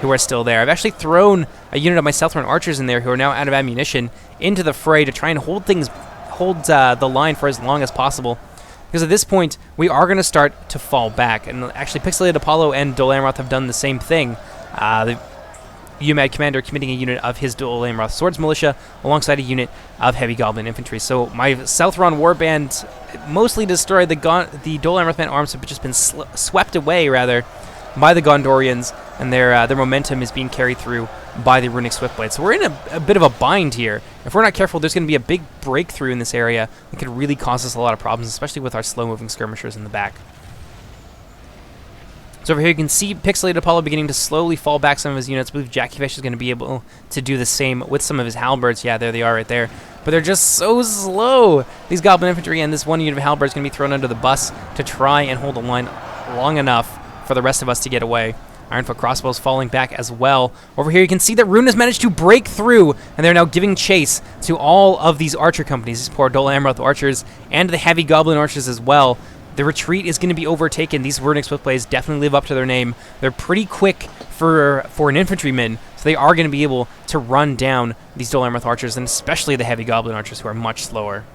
who are still there. I've actually thrown a unit of my Southron archers in there who are now out of ammunition into the fray to try and hold the line for as long as possible. Because at this point, we are going to start to fall back. And actually, Pixelated Apollo and Dol Amroth have done the same thing. The Umadcommander committing a unit of his Dol Amroth Swords Militia alongside a unit of Heavy Goblin Infantry. So my Southron Warband mostly destroyed. The Dol Amroth men-at-arms have just been swept away, rather, by the Gondorians, and their momentum is being carried through by the Runic Swiftblade. So we're in a bit of a bind here. If we're not careful, there's going to be a big breakthrough in this area that could really cause us a lot of problems, especially with our slow-moving skirmishers in the back. So over here you can see Pixelated Apollo beginning to slowly fall back some of his units. I believe Jackiefish is going to be able to do the same with some of his halberds. Yeah, there they are right there. But they're just so slow. These Goblin Infantry and this one unit of halberds is going to be thrown under the bus to try and hold the line long enough for the rest of us to get away. Ironfoot crossbows falling back as well. Over here you can see that Rune has managed to break through, and they're now giving chase to all of these archer companies, these poor Dol Amroth archers, and the heavy goblin archers as well. The retreat is going to be overtaken. These Runic Swiftblades definitely live up to their name. They're pretty quick for an infantryman, so they are going to be able to run down these Dol Amroth archers, and especially the heavy goblin archers, who are much slower.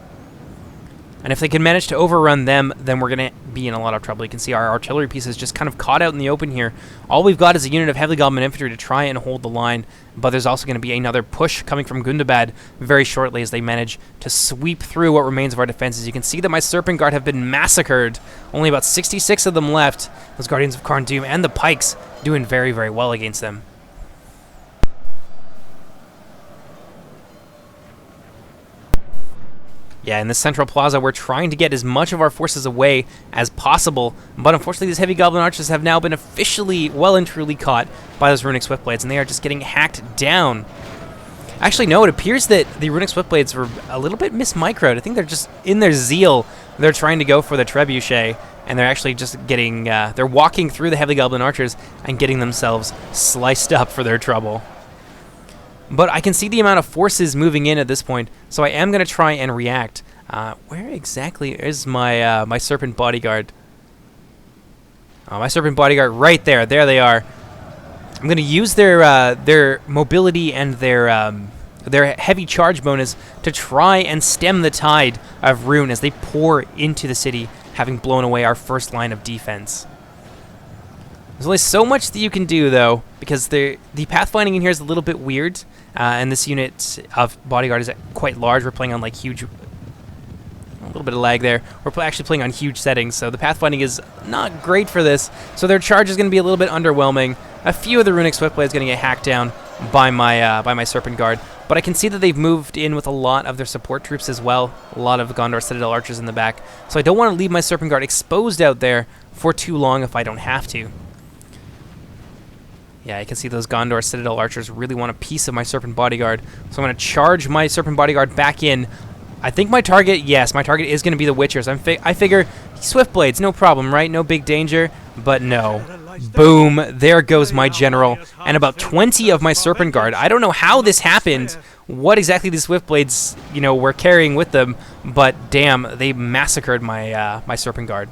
And if they can manage to overrun them, then we're going to be in a lot of trouble. You can see our artillery pieces just kind of caught out in the open here. All we've got is a unit of heavy goblin infantry to try and hold the line, but there's also going to be another push coming from Gundabad very shortly as they manage to sweep through what remains of our defenses. You can see that my Serpent Guard have been massacred. Only about 66 of them left. Those Guardians of Karn Doom and the Pikes doing very, very well against them. Yeah, in the central plaza, we're trying to get as much of our forces away as possible, but unfortunately these heavy goblin archers have now been officially well and truly caught by those runic swiftblades, and they are just getting hacked down. Actually, no, it appears that the runic swiftblades were a little bit mismicroed. I think they're just, in their zeal, they're trying to go for the trebuchet, and they're actually just getting, they're walking through the heavy goblin archers and getting themselves sliced up for their trouble. But I can see the amount of forces moving in at this point, so I am going to try and react. Where exactly is my my serpent bodyguard? Oh, my serpent bodyguard right there. There they are. I'm going to use their mobility and their heavy charge bonus to try and stem the tide of Rune as they pour into the city, having blown away our first line of defense. There's only so much that you can do, though, because the pathfinding in here is a little bit weird, and this unit of bodyguard is quite large. We're playing on like huge, a little bit of lag there. We're actually playing on huge settings, so the pathfinding is not great for this. So their charge is going to be a little bit underwhelming. A few of the runic swiftblades going to get hacked down by my serpent guard, but I can see that they've moved in with a lot of their support troops as well. A lot of Gondor Citadel archers in the back, so I don't want to leave my serpent guard exposed out there for too long if I don't have to. Yeah, I can see those Gondor Citadel archers really want a piece of my Serpent Bodyguard. So I'm going to charge my Serpent Bodyguard back in. I think my target, yes, my target is going to be the Witchers. I figure Swiftblades, no problem, right? No big danger. But no. Boom. There goes my general. And about 20 of my Serpent Guard. I don't know how this happened, what exactly these Swiftblades, you know, were carrying with them. But damn, they massacred my, my Serpent Guard.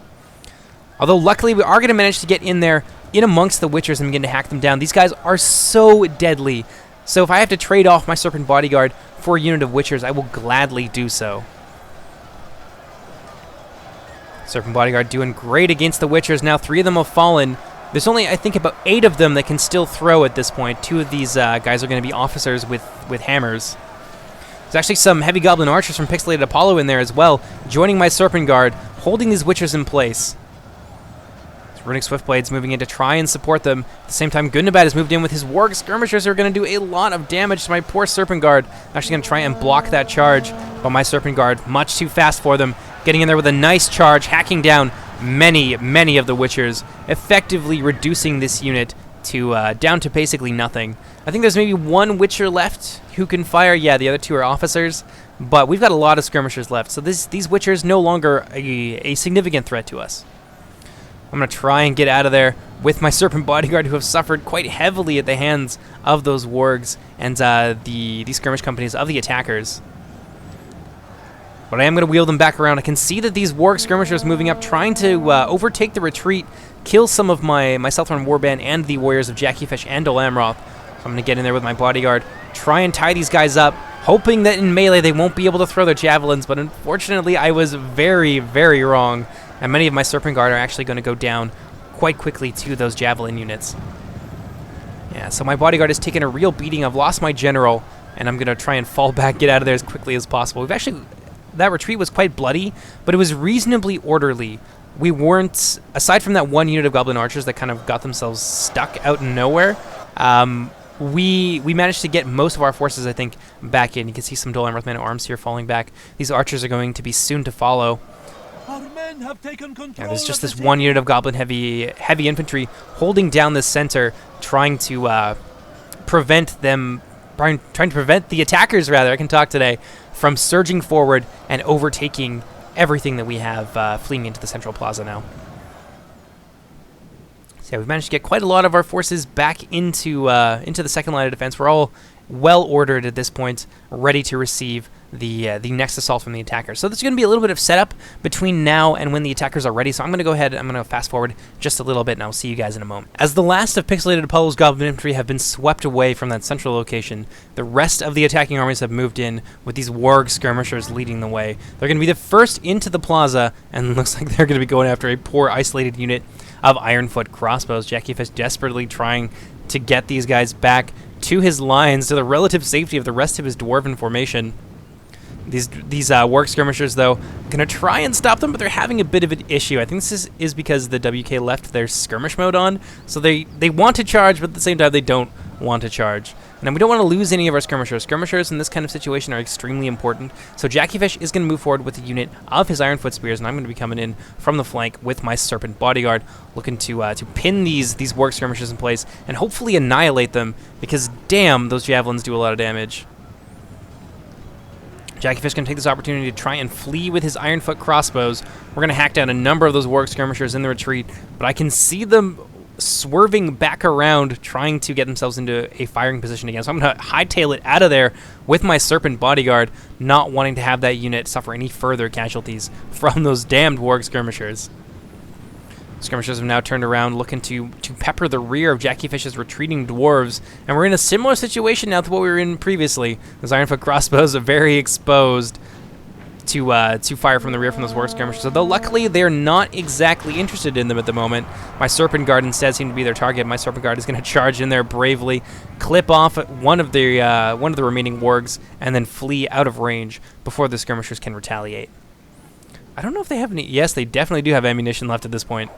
Although luckily we are going to manage to get in there in amongst the Witchers and begin to hack them down. These guys are so deadly. So if I have to trade off my Serpent Bodyguard for a unit of Witchers, I will gladly do so. Serpent Bodyguard doing great against the Witchers. Now 3 of them have fallen. There's only, I think, about 8 of them that can still throw at this point. 2 of these guys are going to be officers with hammers. There's actually some heavy goblin archers from Pixelated Apollo in there as well, joining my Serpent Guard, holding these Witchers in place. Runic Swiftblades moving in to try and support them. At the same time, Gundabad has moved in with his Warg Skirmishers who are going to do a lot of damage to my poor Serpent Guard. I'm actually going to try and block that charge, but my Serpent Guard, much too fast for them. Getting in there with a nice charge, hacking down many of the Witchers, effectively reducing this unit to down to basically nothing. I think there's maybe 1 Witcher left who can fire. Yeah, the other 2 are officers, but we've got a lot of Skirmishers left, so these Witchers no longer a significant threat to us. I'm going to try and get out of there with my Serpent Bodyguard, who have suffered quite heavily at the hands of those wargs and the skirmish companies of the attackers. But I am going to wheel them back around. I can see that these warg skirmishers moving up, trying to overtake the retreat, kill some of my Southron Warband and the warriors of Jackiefish and Dol Amroth. So I'm going to get in there with my bodyguard, try and tie these guys up, hoping that in melee they won't be able to throw their javelins, but unfortunately I was very wrong. And many of my Serpent Guard are actually going to go down quite quickly to those Javelin units. Yeah, so my Bodyguard has taken a real beating. I've lost my General, and I'm going to try and fall back, get out of there as quickly as possible. We've actually, that retreat was quite bloody, but it was reasonably orderly. We weren't, aside from that 1 unit of Goblin Archers that kind of got themselves stuck out in nowhere, we managed to get most of our forces, I think, back in. You can see some Dol Amroth Men-at-Arms here falling back. These Archers are going to be soon to follow. Yeah, there's just this 1 unit of Goblin heavy infantry holding down the center, trying to prevent them, trying to prevent the attackers, rather, I can talk today, from surging forward and overtaking everything that we have fleeing into the central plaza now. So yeah, we've managed to get quite a lot of our forces back into the second line of defense. We're all well ordered at this point, ready to receive the next assault from the attackers. So there's going to be a little bit of setup between now and when the attackers are ready. So I'm going to go ahead, I'm going to fast forward just a little bit, and I'll see you guys in a moment. As the last of Pixelated Apollo's Goblin Infantry have been swept away from that central location, the rest of the attacking armies have moved in with these Warg Skirmishers leading the way. They're going to be the first into the plaza, and it looks like they're going to be going after a poor isolated unit of Ironfoot crossbows. Jackiefish desperately trying to get these guys back to his lines, to the relative safety of the rest of his dwarven formation. These Warg Skirmishers, though, going to try and stop them, but they're having a bit of an issue. I think this is because the WK left their skirmish mode on, so they want to charge, but at the same time they don't want to charge. And we don't want to lose any of our skirmishers. Skirmishers in this kind of situation are extremely important. So Jackiefish is going to move forward with a unit of his Ironfoot Spears, and I'm going to be coming in from the flank with my Serpent Bodyguard, looking to pin these Warg Skirmishers in place and hopefully annihilate them, because damn, those javelins do a lot of damage. Jackiefish can take this opportunity to try and flee with his Ironfoot crossbows. We're going to hack down a number of those Warg Skirmishers in the retreat, but I can see them swerving back around, trying to get themselves into a firing position again. So I'm going to hightail it out of there with my Serpent Bodyguard, not wanting to have that unit suffer any further casualties from those damned Warg Skirmishers. Skirmishers have now turned around, looking to pepper the rear of Jackiefish's retreating dwarves, and we're in a similar situation now to what we were in previously. Those Ironfoot crossbows are very exposed to fire from the rear from those Warg Skirmishers. Although luckily they're not exactly interested in them at the moment. My Serpent Guard instead seems to be their target. My Serpent Guard is going to charge in there bravely, clip off one of the remaining wargs, and then flee out of range before the skirmishers can retaliate. I don't know if they have any. Yes, they definitely do have ammunition left at this point.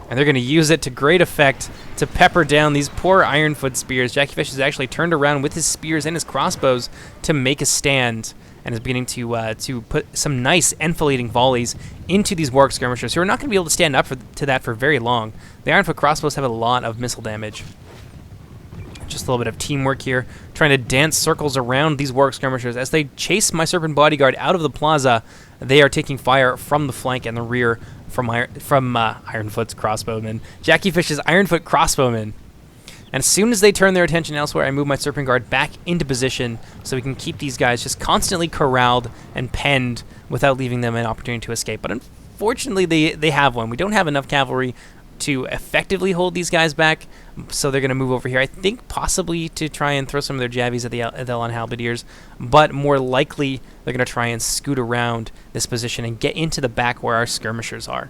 And they're going to use it to great effect to pepper down these poor Ironfoot Spears. Jackiefish has actually turned around with his spears and his crossbows to make a stand, and is beginning to put some nice enfilading volleys into these Warg Skirmishers, who are not going to be able to stand up to that for very long. The Ironfoot crossbows have a lot of missile damage. Just a little bit of teamwork here, trying to dance circles around these Warg Skirmishers. As they chase my Serpent Bodyguard out of the plaza, they are taking fire from the flank and the rear from Ironfoot's crossbowmen. Jackiefish's Ironfoot crossbowmen. And as soon as they turn their attention elsewhere, I move my Serpent Guard back into position so we can keep these guys just constantly corralled and penned without leaving them an opportunity to escape. But unfortunately, they have one. We don't have enough cavalry to effectively hold these guys back, so they're going to move over here. I think possibly to try and throw some of their jabbies at the Elan Halberdiers, but more likely they're going to try and scoot around this position and get into the back where our skirmishers are.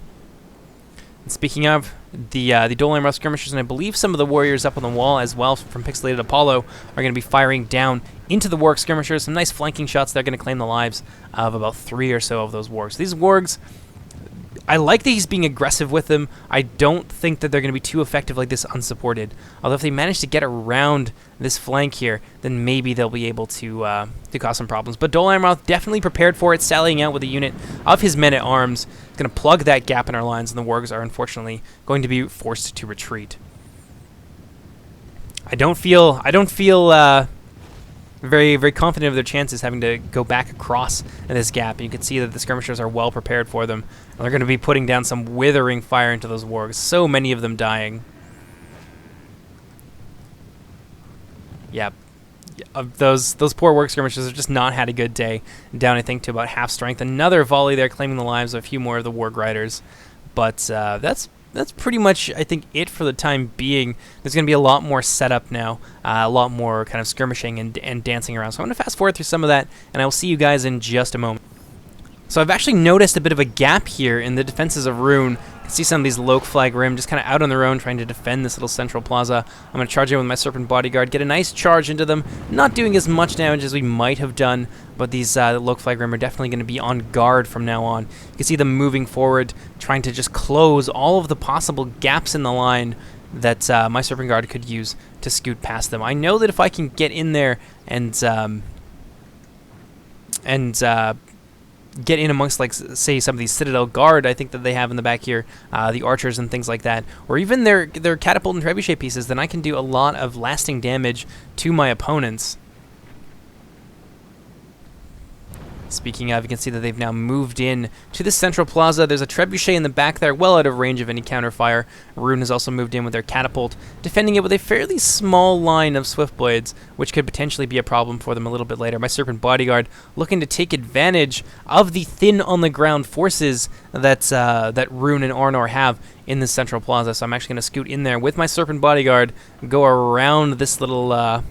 And speaking of the Dol skirmishers, and I believe some of the warriors up on the wall as well from Pixelated Apollo are going to be firing down into the Warg skirmishers. Some nice flanking shots. They're going to claim the lives of about 3 or so of those wargs. These wargs, I like that he's being aggressive with them. I don't think that they're going to be too effective like this unsupported. Although if they manage to get around this flank here, then maybe they'll be able to cause some problems. But Dol Amroth definitely prepared for it, sallying out with a unit of his men-at-arms. Going to plug that gap in our lines, and the wargs are unfortunately going to be forced to retreat. I don't feel very, very confident of their chances having to go back across this gap. And you can see that the skirmishers are well prepared for them. And they're going to be putting down some withering fire into those wargs. So many of them dying. Yeah. Those poor Warg skirmishers have just not had a good day. Down, I think, to about half strength. Another volley there, claiming the lives of a few more of the Warg riders. But that's pretty much, I think, it for the time being. There's going to be a lot more setup now, a lot more kind of skirmishing and dancing around. So I'm going to fast forward through some of that, and I will see you guys in just a moment. So I've actually noticed a bit of a gap here in the defenses of Rune. You can see some of these Loke Flag Rim just kind of out on their own, trying to defend this little central plaza. I'm going to charge in with my Serpent Bodyguard, get a nice charge into them, not doing as much damage as we might have done, but these Loke Flag Rim are definitely going to be on guard from now on. You can see them moving forward, trying to just close all of the possible gaps in the line that my Serpent Guard could use to scoot past them. I know that if I can get in there and get in amongst, like, say, some of these Citadel Guard I think that they have in the back here, the archers and things like that, or even their catapult and trebuchet pieces, then I can do a lot of lasting damage to my opponents. Speaking of, you can see that they've now moved in to the central plaza. There's a trebuchet in the back there, well out of range of any counterfire. Rune has also moved in with their catapult, defending it with a fairly small line of Swiftblades, which could potentially be a problem for them a little bit later. My Serpent Bodyguard looking to take advantage of the thin-on-the-ground forces that Rune and Arnor have in this central plaza. So I'm actually going to scoot in there with my Serpent Bodyguard, go around this little, I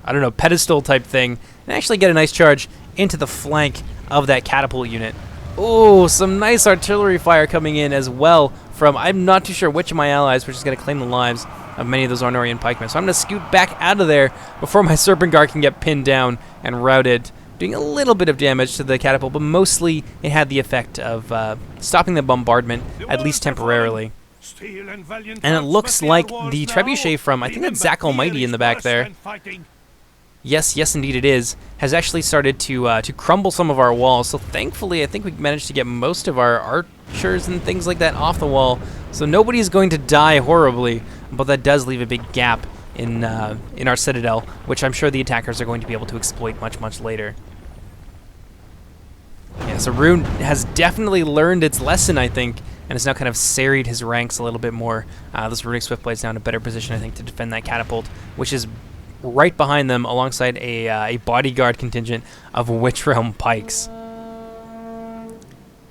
don't know, pedestal type thing, and actually get a nice charge into the flank of that catapult unit. Oh, some nice artillery fire coming in as well from, I'm not too sure which of my allies, which is going to claim the lives of many of those Arnorian pikemen. So I'm going to scoot back out of there before my Serpent Guard can get pinned down and routed, doing a little bit of damage to the catapult, but mostly it had the effect of stopping the bombardment, at least temporarily. And it looks like the trebuchet from, I think that's Zach Almighty in the back there. Yes, indeed it is. Has actually started to crumble some of our walls. So thankfully, I think we managed to get most of our archers and things like that off the wall. So nobody's going to die horribly, but that does leave a big gap in our citadel, which I'm sure the attackers are going to be able to exploit much later. Yeah, so Rune has definitely learned its lesson, I think, and has now kind of serried his ranks a little bit more. This Runic Swiftblade's now in a better position, I think, to defend that catapult, which is right behind them alongside a bodyguard contingent of Witch Realm pikes.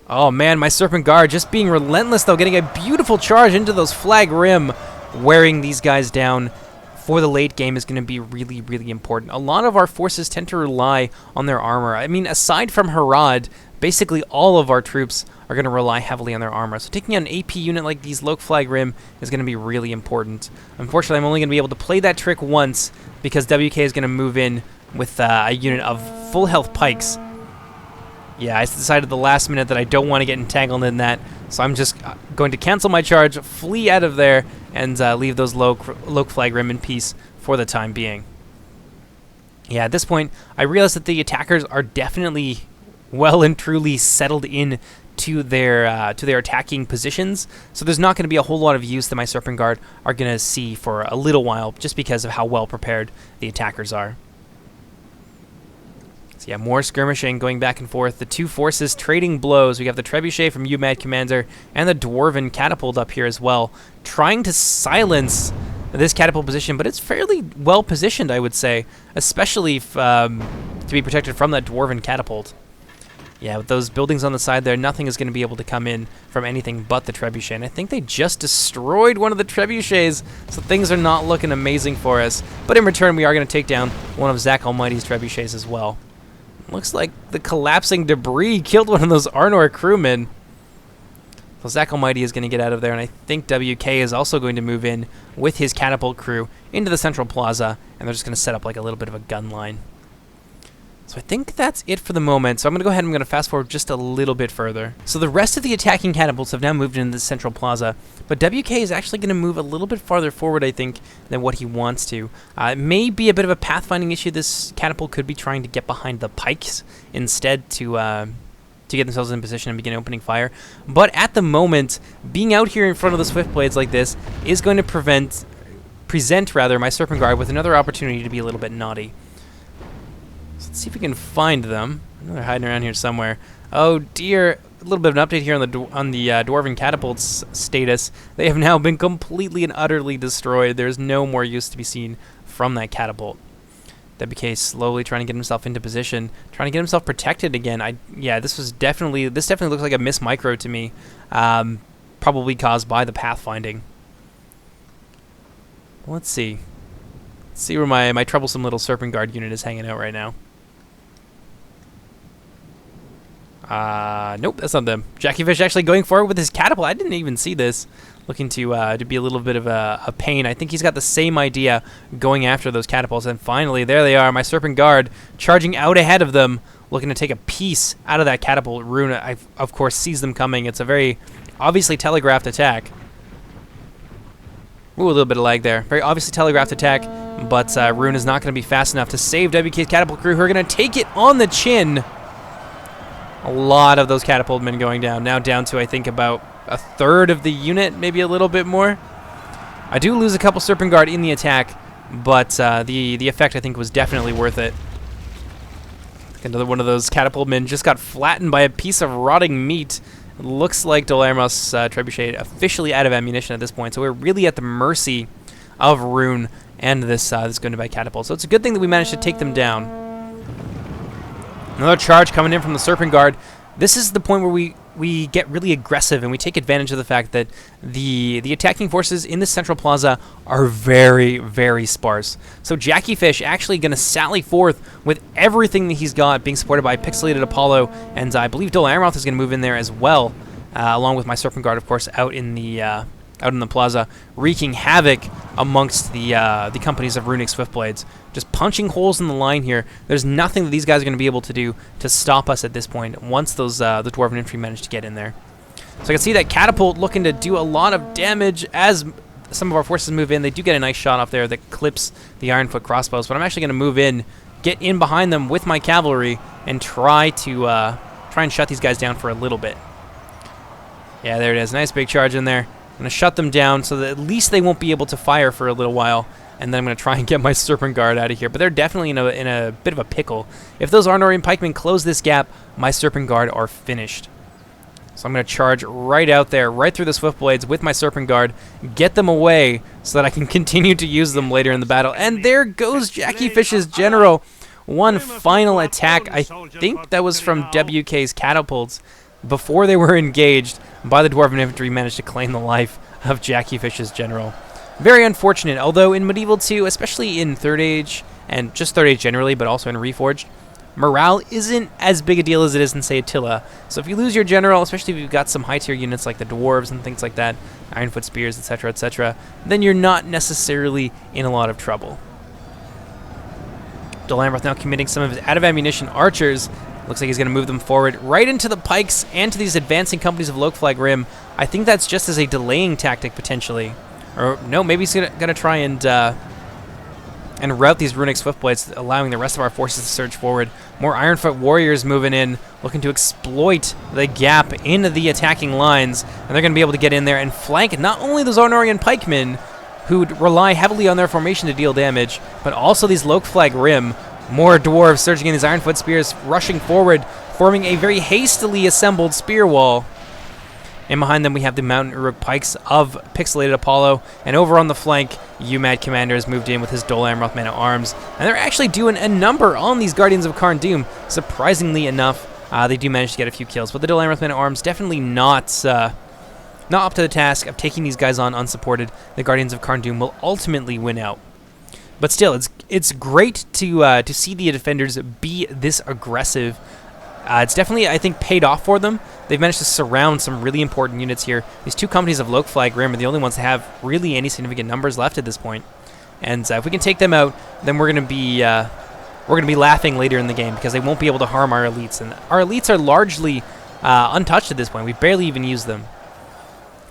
Oh man, my Serpent Guard just being relentless though, getting a beautiful charge into those flag rim. Wearing these guys down for the late game is going to be really important. A lot of our forces tend to rely on their armor. I mean, aside from Harad, basically all of our troops are going to rely heavily on their armor. So taking out an AP unit like these Loke Flag Rim is going to be really important. Unfortunately, I'm only going to be able to play that trick once because WK is going to move in with a unit of full health pikes. Yeah, I decided at the last minute that I don't want to get entangled in that, so I'm just going to cancel my charge, flee out of there, and leave those Loke Flag Rim in peace for the time being. Yeah, at this point, I realize that the attackers are definitely well and truly settled in to their attacking positions, so there's not going to be a whole lot of use that my Serpent Guard are going to see for a little while, just because of how well prepared the attackers are. So yeah, more skirmishing going back and forth. The two forces trading blows. We have the trebuchet from Umadcommander and the Dwarven catapult up here as well, trying to silence this catapult position, but it's fairly well positioned, I would say, especially to be protected from that Dwarven catapult. Yeah, with those buildings on the side there, nothing is going to be able to come in from anything but the trebuchet. And I think they just destroyed one of the trebuchets, so things are not looking amazing for us. But in return, we are going to take down one of Zach Almighty's trebuchets as well. Looks like the collapsing debris killed one of those Arnor crewmen. So Zach Almighty is going to get out of there, and I think WK is also going to move in with his catapult crew into the central plaza, and they're just going to set up like a little bit of a gun line. So I think that's it for the moment. So I'm going to go ahead and I'm going to fast forward just a little bit further. So the rest of the attacking catapults have now moved into the central plaza, but WK is actually going to move a little bit farther forward, I think, than what he wants to. It may be a bit of a pathfinding issue. This catapult could be trying to get behind the pikes instead to get themselves in position and begin opening fire. But at the moment, being out here in front of the Swiftblades like this is going to present my Serpent Guard with another opportunity to be a little bit naughty. Let's see if we can find them. I know they're hiding around here somewhere. Oh dear, a little bit of an update here on the Dwarven catapult's status. They have now been completely and utterly destroyed. There's no more use to be seen from that catapult. WK slowly trying to get himself into position, trying to get himself protected again. Yeah, this definitely looks like a miss micro to me, probably caused by the pathfinding. Let's see. Let's see where my troublesome little Serpent Guard unit is hanging out right now. Nope, that's not them. Jackiefish actually going forward with his catapult. I didn't even see this. Looking to be a little bit of a pain. I think he's got the same idea going after those catapults. And finally, there they are. My Serpent Guard charging out ahead of them, looking to take a piece out of that catapult. Rune, of course, sees them coming. It's a very obviously telegraphed attack. Ooh, a little bit of lag there. Very obviously telegraphed attack, but Rune is not going to be fast enough to save WK's catapult crew, who are going to take it on the chin. A lot of those catapult men going down. Now down to, I think, about a third of the unit, maybe a little bit more. I do lose a couple Serpent Guard in the attack, but the effect, I think, was definitely worth it. Another one of those catapult men just got flattened by a piece of rotting meat. It looks like Dolamos Trebuchet officially out of ammunition at this point, so we're really at the mercy of Rune and this Gundabad catapult. So it's a good thing that we managed to take them down. Another charge coming in from the Serpent Guard. This is the point where we get really aggressive and we take advantage of the fact that the attacking forces in the central plaza are very sparse. So Jackiefish actually going to sally forth with everything that he's got, being supported by Pixelated Apollo, and I believe Dol-Amroth is going to move in there as well, along with my Serpent Guard, of course, out in the plaza, wreaking havoc amongst the companies of Runic Swiftblades, just punching holes in the line here. There's nothing that these guys are going to be able to do to stop us at this point once those the Dwarven infantry manage to get in there. So I can see that catapult looking to do a lot of damage as some of our forces move in. They do get a nice shot off there that clips the Ironfoot crossbows, but I'm actually going to move in, get in behind them with my cavalry, and try and shut these guys down for a little bit. Yeah, there it is. Nice big charge in there. I'm going to shut them down so that at least they won't be able to fire for a little while, and then I'm going to try and get my Serpent Guard out of here. But they're definitely in a bit of a pickle. If those Arnorian pikemen close this gap, my Serpent Guard are finished. So I'm going to charge right out there, right through the Swiftblades with my Serpent Guard, get them away so that I can continue to use them later in the battle. And there goes Jackiefish's general. One final attack. I think that was from WK's catapults before they were engaged by the Dwarven infantry, managed to claim the life of Jackiefish's general. Very unfortunate, although in Medieval 2, especially in 3rd Age, and just 3rd Age generally, but also in Reforged, morale isn't as big a deal as it is in, say, Attila. So if you lose your general, especially if you've got some high-tier units like the Dwarves and things like that, Ironfoot Spears, etc., then you're not necessarily in a lot of trouble. Dolamroth now committing some of his out-of-ammunition archers. Looks like he's going to move them forward right into the pikes and to these advancing companies of Lokeflag Rim. I think that's just as a delaying tactic, potentially. Or, no, maybe he's going to try and route these Runic Swiftblades, allowing the rest of our forces to surge forward. More Ironfoot warriors moving in, looking to exploit the gap in the attacking lines. And they're going to be able to get in there and flank not only those Arnorian pikemen, who rely heavily on their formation to deal damage, but also these Lokeflag Rim. More dwarves surging in these Ironfoot spears, rushing forward, forming a very hastily assembled spear wall. And behind them we have the Mountain Uruk pikes of Pixelated Apollo, and over on the flank, Umadcommander has moved in with his Dolamroth men-at-arms, and they're actually doing a number on these Guardians of Karn Dûm. Surprisingly enough, they do manage to get a few kills, but the Dolamroth men-at-arms definitely not up to the task of taking these guys on unsupported. The Guardians of Karn Dûm will ultimately win out. But still, it's great to see the defenders be this aggressive. It's definitely, I think, paid off for them. They've managed to surround some really important units here. These two companies of Lokeflag Rim are the only ones that have really any significant numbers left at this point. And if we can take them out, then we're going to be laughing later in the game because they won't be able to harm our elites. And our elites are largely untouched at this point. We barely even use them.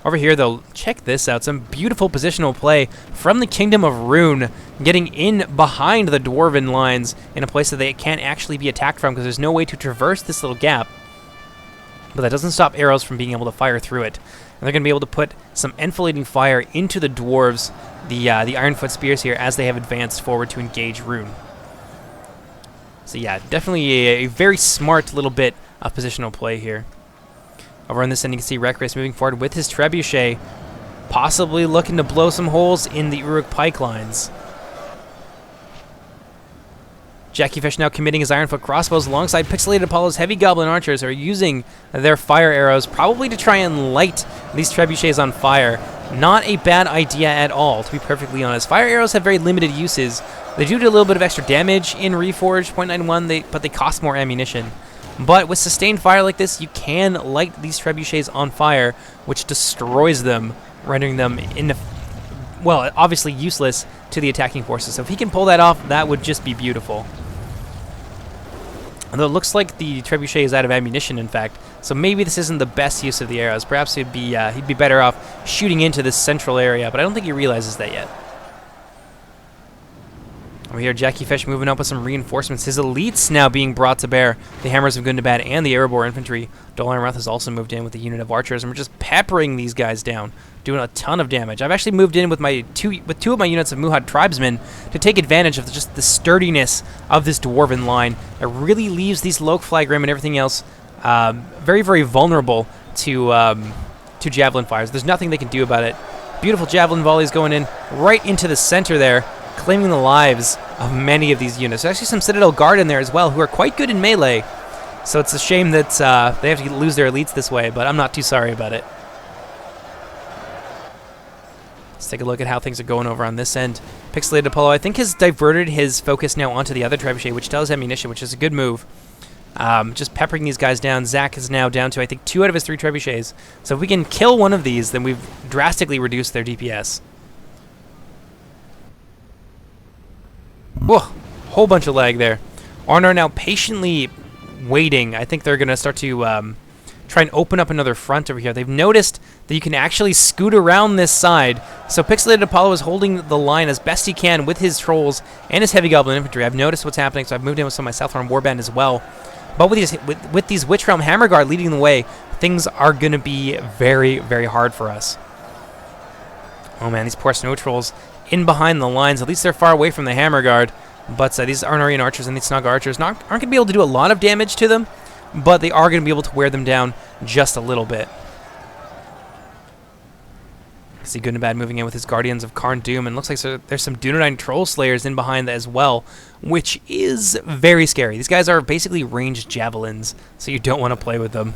Over here, though, check this out. Some beautiful positional play from the Kingdom of Rune, getting in behind the Dwarven lines in a place that they can't actually be attacked from because there's no way to traverse this little gap. But that doesn't stop arrows from being able to fire through it. And they're going to be able to put some enfilading fire into the Dwarves, the Ironfoot Spears here, as they have advanced forward to engage Rune. So yeah, definitely a very smart little bit of positional play here. Over on this end, you can see Rekrys moving forward with his Trebuchet, possibly looking to blow some holes in the Uruk pike lines. Jackiefish now committing his Ironfoot crossbows alongside Pixelated Apollo's Heavy Goblin archers, who are using their fire arrows probably to try and light these Trebuchets on fire. Not a bad idea at all, to be perfectly honest. Fire arrows have very limited uses. They do a little bit of extra damage in Reforged 0.91, but they cost more ammunition. But with sustained fire like this, you can light these Trebuchets on fire, which destroys them, rendering them, well, obviously useless to the attacking forces. So if he can pull that off, that would just be beautiful. Although it looks like the Trebuchet is out of ammunition, in fact, so maybe this isn't the best use of the arrows. Perhaps he'd be better off shooting into this central area, but I don't think he realizes that yet. Over here, Jackiefish moving up with some reinforcements. His elites now being brought to bear. The Hammers of Gundabad and the Erebor infantry. Dolamroth has also moved in with a unit of archers, and we're just peppering these guys down, doing a ton of damage. I've actually moved in with two of my units of Muhad tribesmen to take advantage of just the sturdiness of this dwarven line. It really leaves these Lokeflag Rim and everything else very, very vulnerable to javelin fires. There's nothing they can do about it. Beautiful javelin volleys going in right into the center there, claiming the lives of many of these units. There's actually some Citadel Guard in there as well, who are quite good in melee. So it's a shame that they have to lose their elites this way, but I'm not too sorry about it. Let's take a look at how things are going over on this end. Pixelated Apollo, I think, has diverted his focus now onto the other Trebuchet, which does ammunition, which is a good move. Just peppering these guys down. Zach is now down to, I think, 2 out of his 3 Trebuchets. So if we can kill one of these, then we've drastically reduced their DPS. Whoa, whole bunch of lag there. Arnor now patiently waiting. I think they're going to start to try and open up another front over here. They've noticed that you can actually scoot around this side. So Pixelated Apollo is holding the line as best he can with his trolls and his heavy goblin infantry. I've noticed what's happening, so I've moved in with some of my Southron Warband as well. But with these Witch Realm Hammer Guard leading the way, things are going to be very, very hard for us. Oh man, these poor snow trolls in behind the lines. At least they're far away from the Hammer Guard. But these Arnorian archers and these Snug archers aren't going to be able to do a lot of damage to them, but they are going to be able to wear them down just a little bit. I see Gundabad moving in with his Guardians of Karn Doom, and looks like there's some Dunedain Troll Slayers in behind that as well, which is very scary. These guys are basically ranged javelins, so you don't want to play with them.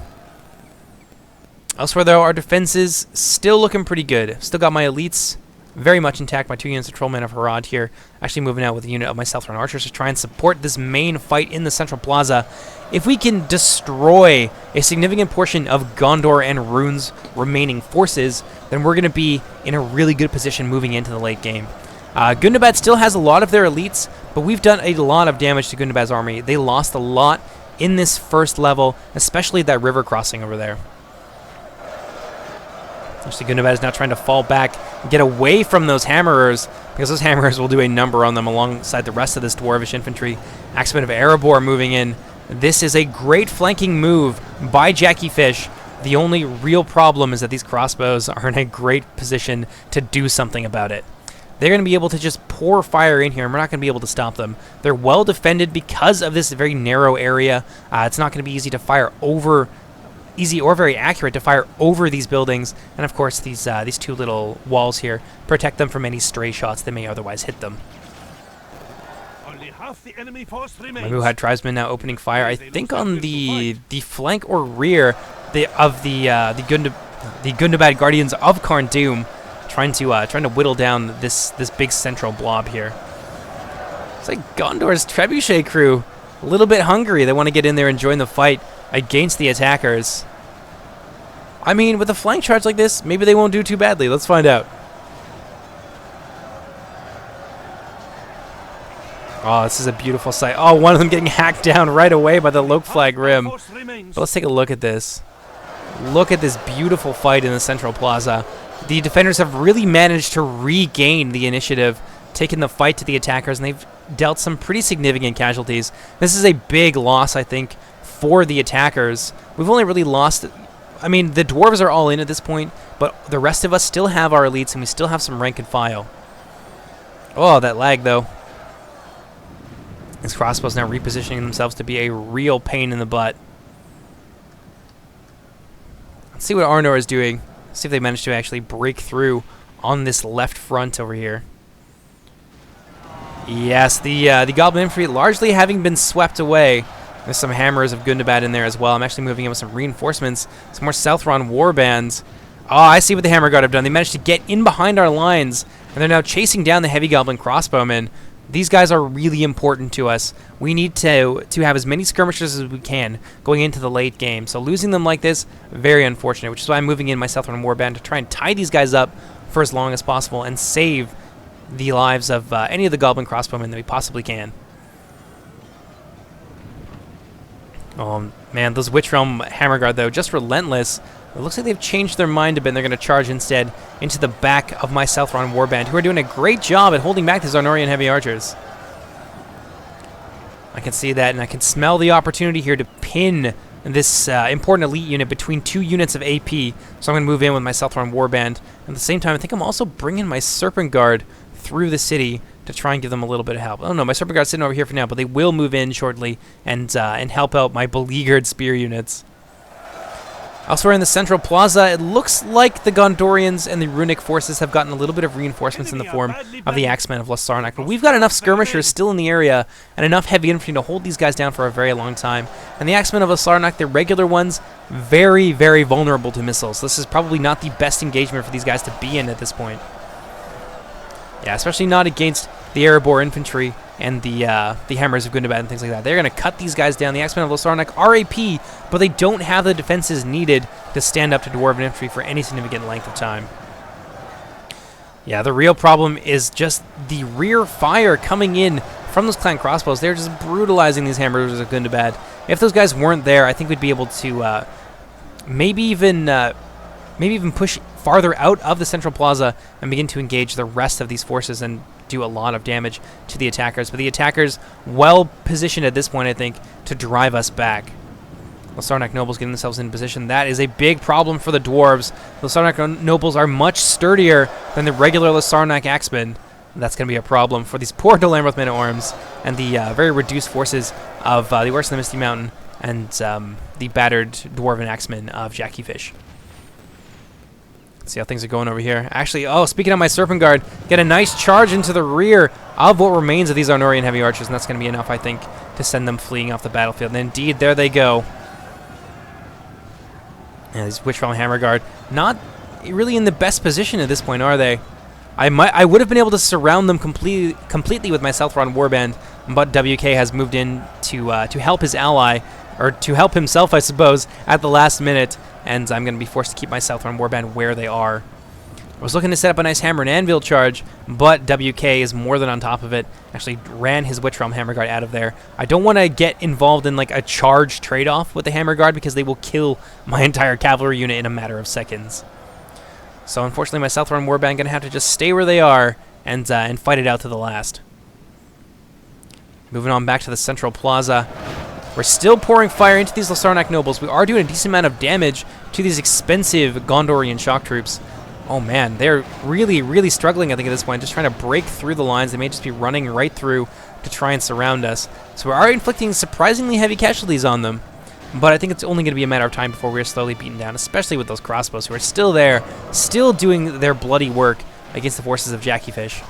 Elsewhere, though, our defenses still looking pretty good. Still got my elites very much intact. My 2 units of Trollmen of Harad here, actually moving out with a unit of my Southron Archers to try and support this main fight in the central plaza. If we can destroy a significant portion of Gondor and Rune's remaining forces, then we're going to be in a really good position moving into the late game. Gundabad still has a lot of their elites, but we've done a lot of damage to Gundabad's army. They lost a lot in this first level, especially that river crossing over there. Actually, Gundabad is now trying to fall back and get away from those hammerers, because those hammerers will do a number on them alongside the rest of this dwarvish infantry. Axemen of Erebor moving in. This is a great flanking move by Jackiefish. The only real problem is that these crossbows are in a great position to do something about it. They're going to be able to just pour fire in here, and we're not going to be able to stop them. They're well defended because of this very narrow area. It's not going to be easy to fire over, easy or very accurate to fire over these buildings, and of course these 2 little walls here protect them from any stray shots that may otherwise hit them. The enemy force remains. My Muhad tribesmen now opening fire, I think, on the flank or rear of the Gundabad Guardians of Karn Doom, trying to whittle down this big central blob here. It's like Gondor's trebuchet crew, a little bit hungry. They want to get in there and join the fight against the attackers. I mean, with a flank charge like this, maybe they won't do too badly. Let's find out. Oh, this is a beautiful sight. Oh, one of them getting hacked down right away by the Loke Flag Rim. But let's take a look at this. Look at this beautiful fight in the central plaza. The defenders have really managed to regain the initiative, taking the fight to the attackers, and they've dealt some pretty significant casualties. This is a big loss, I think, for the attackers. We've only really lost... I mean, the dwarves are all in at this point, but the rest of us still have our elites, and we still have some rank and file. Oh, that lag, though. These crossbows now repositioning themselves to be a real pain in the butt. Let's see what Arnor is doing. See if they manage to actually break through on this left front over here. Yes, the Goblin Infantry largely having been swept away. There's some hammers of Gundabad in there as well. I'm actually moving in with some reinforcements, some more Southron warbands. Oh, I see what the Hammer Guard have done. They managed to get in behind our lines, and they're now chasing down the Heavy Goblin crossbowmen. These guys are really important to us. We need to have as many skirmishers as we can going into the late game. So losing them like this, very unfortunate, which is why I'm moving in my Southron Warband to try and tie these guys up for as long as possible and save the lives of any of the Goblin crossbowmen that we possibly can. Oh man, those Witch Realm Hammer Guard, though, just relentless. It looks like they've changed their mind a bit, and they're going to charge instead into the back of my Southron Warband, who are doing a great job at holding back the Arnorian Heavy Archers. I can see that, and I can smell the opportunity here to pin this important elite unit between 2 units of AP, so I'm going to move in with my Southron Warband. At the same time, I think I'm also bringing my Serpent Guard through the city to try and give them a little bit of help. Oh no, my Serpent Guard's sitting over here for now, but they will move in shortly and help out my beleaguered spear units. Elsewhere in the central plaza, it looks like the Gondorians and the runic forces have gotten a little bit of reinforcements in the form of the Axemen of Lasarnak, but we've got enough skirmishers still in the area and enough heavy infantry to hold these guys down for a very long time. And the Axemen of Lasarnak, the regular ones, very, very vulnerable to missiles. This is probably not the best engagement for these guys to be in at this point. Yeah, especially not against the Erebor infantry and the hammers of Gundabad and things like that. They're going to cut these guys down. The Axemen of Lasarnak are AP, but they don't have the defenses needed to stand up to Dwarven infantry for any significant length of time. Yeah, the real problem is just the rear fire coming in from those clan crossbows. They're just brutalizing these hammers of Gundabad. If those guys weren't there, I think we'd be able to maybe even push farther out of the central plaza and begin to engage the rest of these forces and do a lot of damage to the attackers. But the attackers well positioned at this point, I think, to drive us back. Lasarnak nobles getting themselves in position. That is a big problem for the dwarves. The Lasarnak nobles are much sturdier than the regular Lasarnak axemen. That's going to be a problem for these poor Dolamroth men-at-arms and the very reduced forces of the Orcs of the Misty Mountain and the battered dwarven axemen of Jackiefish. See how things are going over here. Actually, oh, speaking of my Serpent Guard, get a nice charge into the rear of what remains of these Arnorian heavy archers, and that's going to be enough, I think, to send them fleeing off the battlefield. And indeed, there they go. And these Witchrealm Hammer Guard, not really in the best position at this point, are they? I would have been able to surround them completely with my Southron Warband, but WK has moved in to help his ally, or to help himself, I suppose, at the last minute, and I'm going to be forced to keep my Southron Warband where they are. I was looking to set up a nice Hammer and Anvil charge, but WK is more than on top of it. Actually ran his Witchrealm Hammer Guard out of there. I don't want to get involved in like a charge trade-off with the Hammer Guard because they will kill my entire cavalry unit in a matter of seconds. So unfortunately, my Southron Warband going to have to just stay where they are and fight it out to the last. Moving on back to the central plaza. We're still pouring fire into these Lasarnak nobles. We are doing a decent amount of damage to these expensive Gondorian shock troops. Oh man, they're really, really struggling, I think, at this point, just trying to break through the lines. They may just be running right through to try and surround us. So we are inflicting surprisingly heavy casualties on them, but I think it's only going to be a matter of time before we're slowly beaten down, especially with those crossbows who are still there, still doing their bloody work against the forces of Jackiefish.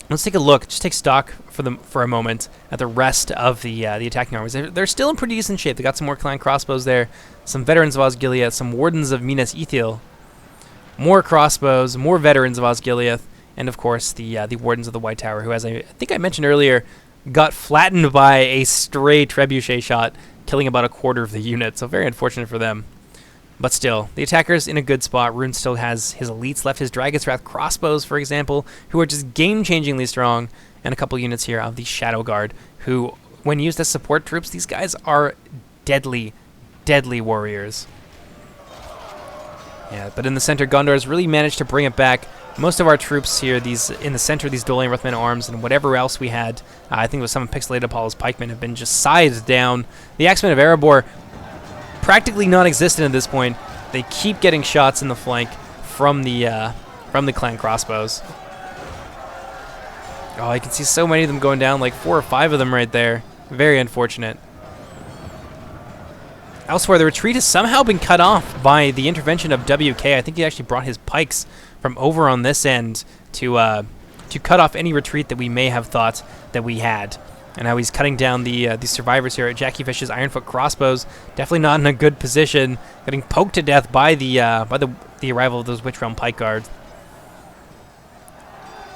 Let's take a look, just take stock for a moment at the rest of the attacking armies. They're still in pretty decent shape. They got some more clan crossbows there, some veterans of Osgiliath, some wardens of Minas Ithil, more crossbows, more veterans of Osgiliath, and of course the wardens of the White Tower, who, as I think I mentioned earlier, got flattened by a stray trebuchet shot, killing about a quarter of the unit. So very unfortunate for them. But still, the attacker's in a good spot. Rune still has his elites left, his Dragon's Wrath crossbows, for example, who are just game-changingly strong, and a couple units here of the Shadow Guard, who, when used as support troops, these guys are deadly, deadly warriors. Yeah, but in the center, Gondor has really managed to bring it back. Most of our troops here, these in the center, these Dolamroth men-at-arms, and whatever else we had, I think it was some of Pixelated Apollo's pikemen, have been just scythed down. The Axemen of Erebor, practically non-existent at this point. They keep getting shots in the flank from the clan crossbows. Oh, I can see so many of them going down, like 4 or 5 of them right there. Very unfortunate. Elsewhere, the retreat has somehow been cut off by the intervention of WK. I think he actually brought his pikes from over on this end to cut off any retreat that we may have thought that we had. And now he's cutting down the survivors here at Jackiefish's Ironfoot crossbows. Definitely not in a good position. Getting poked to death by the arrival of those Witchrealm pike guards.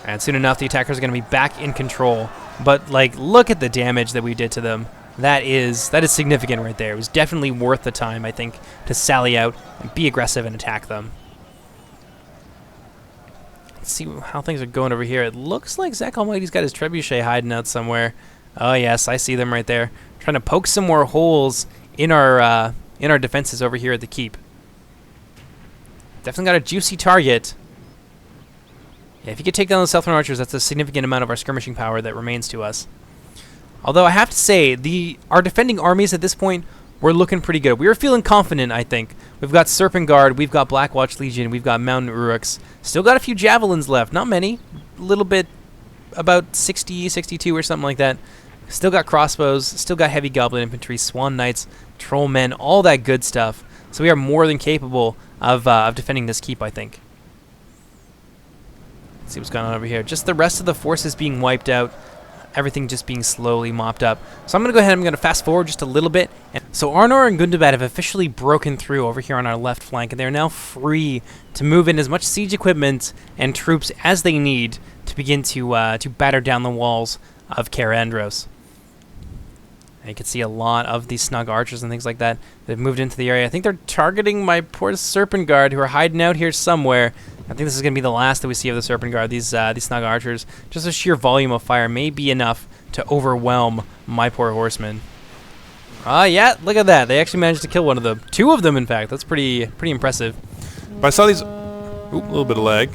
And soon enough, the attackers are going to be back in control. But like, look at the damage that we did to them. That is significant right there. It was definitely worth the time, I think, to sally out and be aggressive and attack them. Let's see how things are going over here. It looks like Zach Almighty's got his trebuchet hiding out somewhere. Oh yes, I see them right there. Trying to poke some more holes in our defenses over here at the keep. Definitely got a juicy target. Yeah, if you could take down the Southern Archers, that's a significant amount of our skirmishing power that remains to us. Although I have to say, our defending armies at this point were looking pretty good. We were feeling confident, I think. We've got Serpent Guard, we've got Blackwatch Legion, we've got Mountain Uruks. Still got a few javelins left, not many. A little bit, about 60, 62 or something like that. Still got crossbows, still got heavy goblin infantry, swan knights, troll men, all that good stuff. So we are more than capable of defending this keep, I think. Let's see what's going on over here. Just the rest of the forces being wiped out. Everything just being slowly mopped up. So I'm going to go ahead and I'm going to fast forward just a little bit. So Arnor and Gundabad have officially broken through over here on our left flank, and they're now free to move in as much siege equipment and troops as they need to begin to batter down the walls of CAIR ANDROS. And you can see a lot of these snug archers and things like that. They've moved into the area. I think they're targeting my poor Serpent Guard, who are hiding out here somewhere. I think this is going to be the last that we see of the Serpent Guard, these snug archers. Just the sheer volume of fire may be enough to overwhelm my poor horsemen. Yeah, look at that. They actually managed to kill one of them. 2 of them, in fact. That's pretty impressive. But I saw these... Oop, a little bit of lag.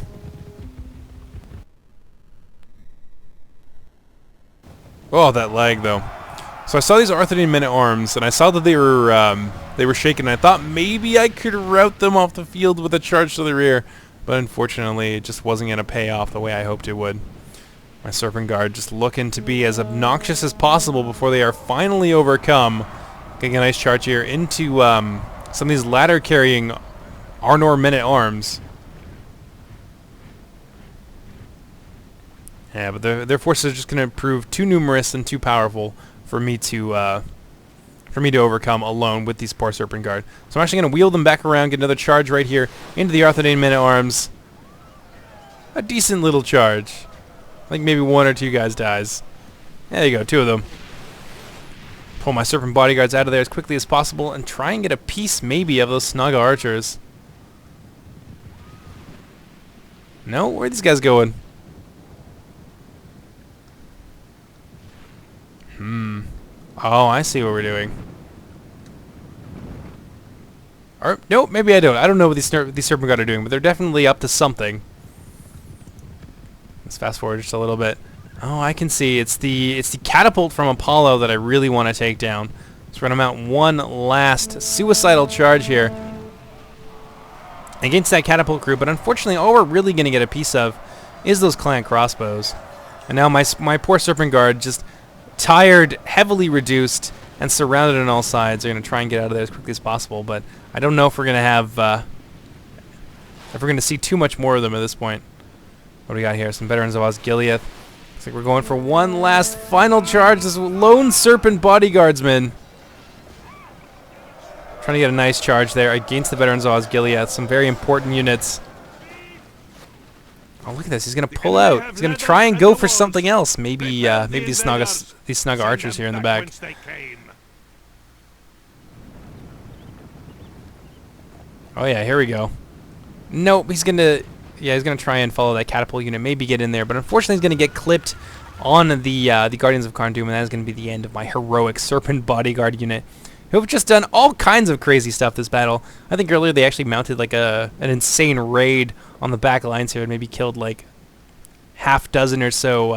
Oh, that lag, though. So I saw these Arthurian men-at-arms, and I saw that they were shaken. I thought maybe I could rout them off the field with a charge to the rear, but unfortunately, it just wasn't going to pay off the way I hoped it would. My Serpent Guard just looking to be as obnoxious as possible before they are finally overcome. Getting a nice charge here into some of these ladder-carrying Arnor men-at-arms. Yeah, but their forces are just going to prove too numerous and too powerful for me to overcome alone with these poor Serpent Guard. So I'm actually going to wheel them back around, get another charge right here into the Arthurian men-at-arms. A decent little charge. I think maybe 1 or 2 guys dies. There you go, 2 of them. Pull my Serpent Bodyguards out of there as quickly as possible and try and get a piece maybe of those Snug archers. No? Where are these guys going? Oh, I see what we're doing. Or, nope, maybe I don't. I don't know what these Serpent Guard are doing, but they're definitely up to something. Let's fast forward just a little bit. Oh, I can see. It's the catapult from Apollo that I really want to take down. So we're going to mount one last suicidal charge here against that catapult crew, but unfortunately all we're really going to get a piece of is those clan crossbows. And now my poor Serpent Guard, just tired, heavily reduced, and surrounded on all sides, are going to try and get out of there as quickly as possible, but I don't know if we're going to have if we're going to see too much more of them at this point. What do we got here? Some veterans of Osgiliath. Looks like we're going for one last final charge. This lone Serpent Bodyguardsman. Trying to get a nice charge there against the veterans of Osgiliath. Some very important units. Oh, look at this. He's going to pull out. He's going to try and go for something else. Maybe these snug archers here in the back. Oh, yeah, here we go. Nope, he's going to... Yeah, he's going to try and follow that catapult unit, maybe get in there, but unfortunately he's going to get clipped on the Guardians of Karn-Dûm, and that is going to be the end of my heroic Serpent Bodyguard unit, who have just done all kinds of crazy stuff this battle. I think earlier they actually mounted like an insane raid on the back lines here and maybe killed like half dozen or so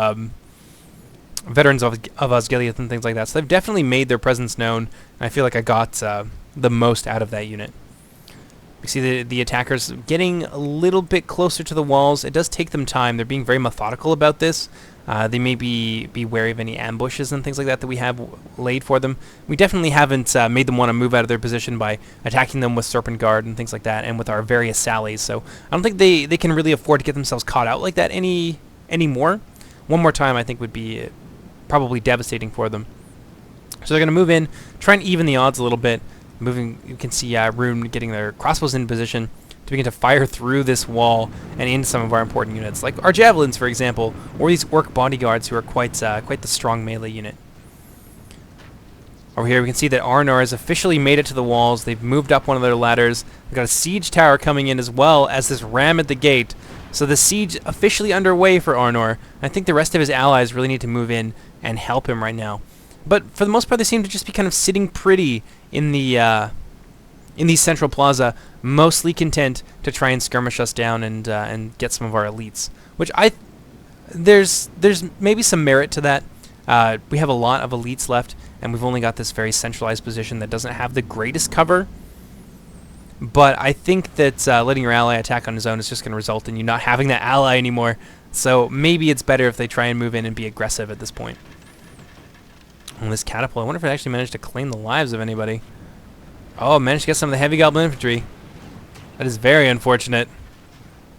veterans of Osgiliath and things like that. So they've definitely made their presence known, and I feel like I got the most out of that unit. We see the attackers getting a little bit closer to the walls. It does take them time. They're being very methodical about this. They may be wary of any ambushes and things like that we have laid for them. We definitely haven't made them want to move out of their position by attacking them with Serpent Guard and things like that, and with our various sallies. So I don't think they can really afford to get themselves caught out like that anymore. One more time I think would be probably devastating for them. So they're going to move in, try and even the odds a little bit. Moving, you can see Rune getting their crossbows in position to begin to fire through this wall and into some of our important units, like our javelins, for example, or these orc bodyguards who are quite the strong melee unit. Over here, we can see that Arnor has officially made it to the walls. They've moved up one of their ladders. We've got a siege tower coming in as well as this ram at the gate. So the siege officially underway for Arnor. I think the rest of his allies really need to move in and help him right now. But for the most part, they seem to just be kind of sitting pretty in the central plaza, mostly content to try and skirmish us down and get some of our elites. Which there's maybe some merit to that. We have a lot of elites left, and we've only got this very centralized position that doesn't have the greatest cover. But I think that letting your ally attack on his own is just going to result in you not having that ally anymore. So maybe it's better if they try and move in and be aggressive at this point. And this catapult, I wonder if it actually managed to claim the lives of anybody. Oh, managed to get some of the heavy goblin infantry. That is very unfortunate.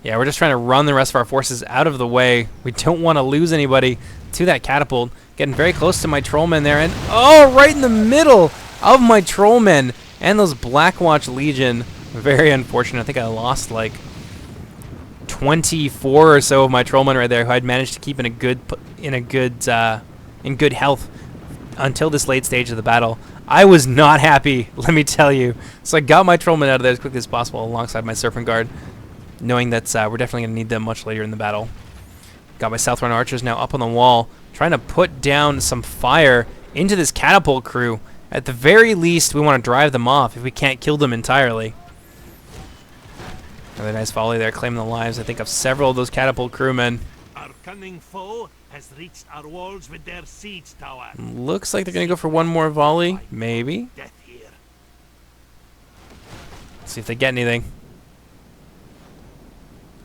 Yeah, we're just trying to run the rest of our forces out of the way. We don't want to lose anybody to that catapult. Getting very close to my trollmen there, and oh, right in the middle of my trollmen and those Blackwatch Legion. Very unfortunate. I think I lost like 24 or so of my trollmen right there, who I'd managed to keep in good health until this late stage of the battle. I was not happy, let me tell you. So I got my trollmen out of there as quickly as possible alongside my Serpent Guard, knowing that we're definitely going to need them much later in the battle. Got my South Run archers now up on the wall, trying to put down some fire into this catapult crew, At the very least, we want to drive them off if we can't kill them entirely. Another nice volley there, claiming the lives, I think, of several of those catapult crewmen. Our cunning foe has reached our walls with their siege tower. Looks like they're going to go for one more volley. Maybe. Death here. Let's see if they get anything.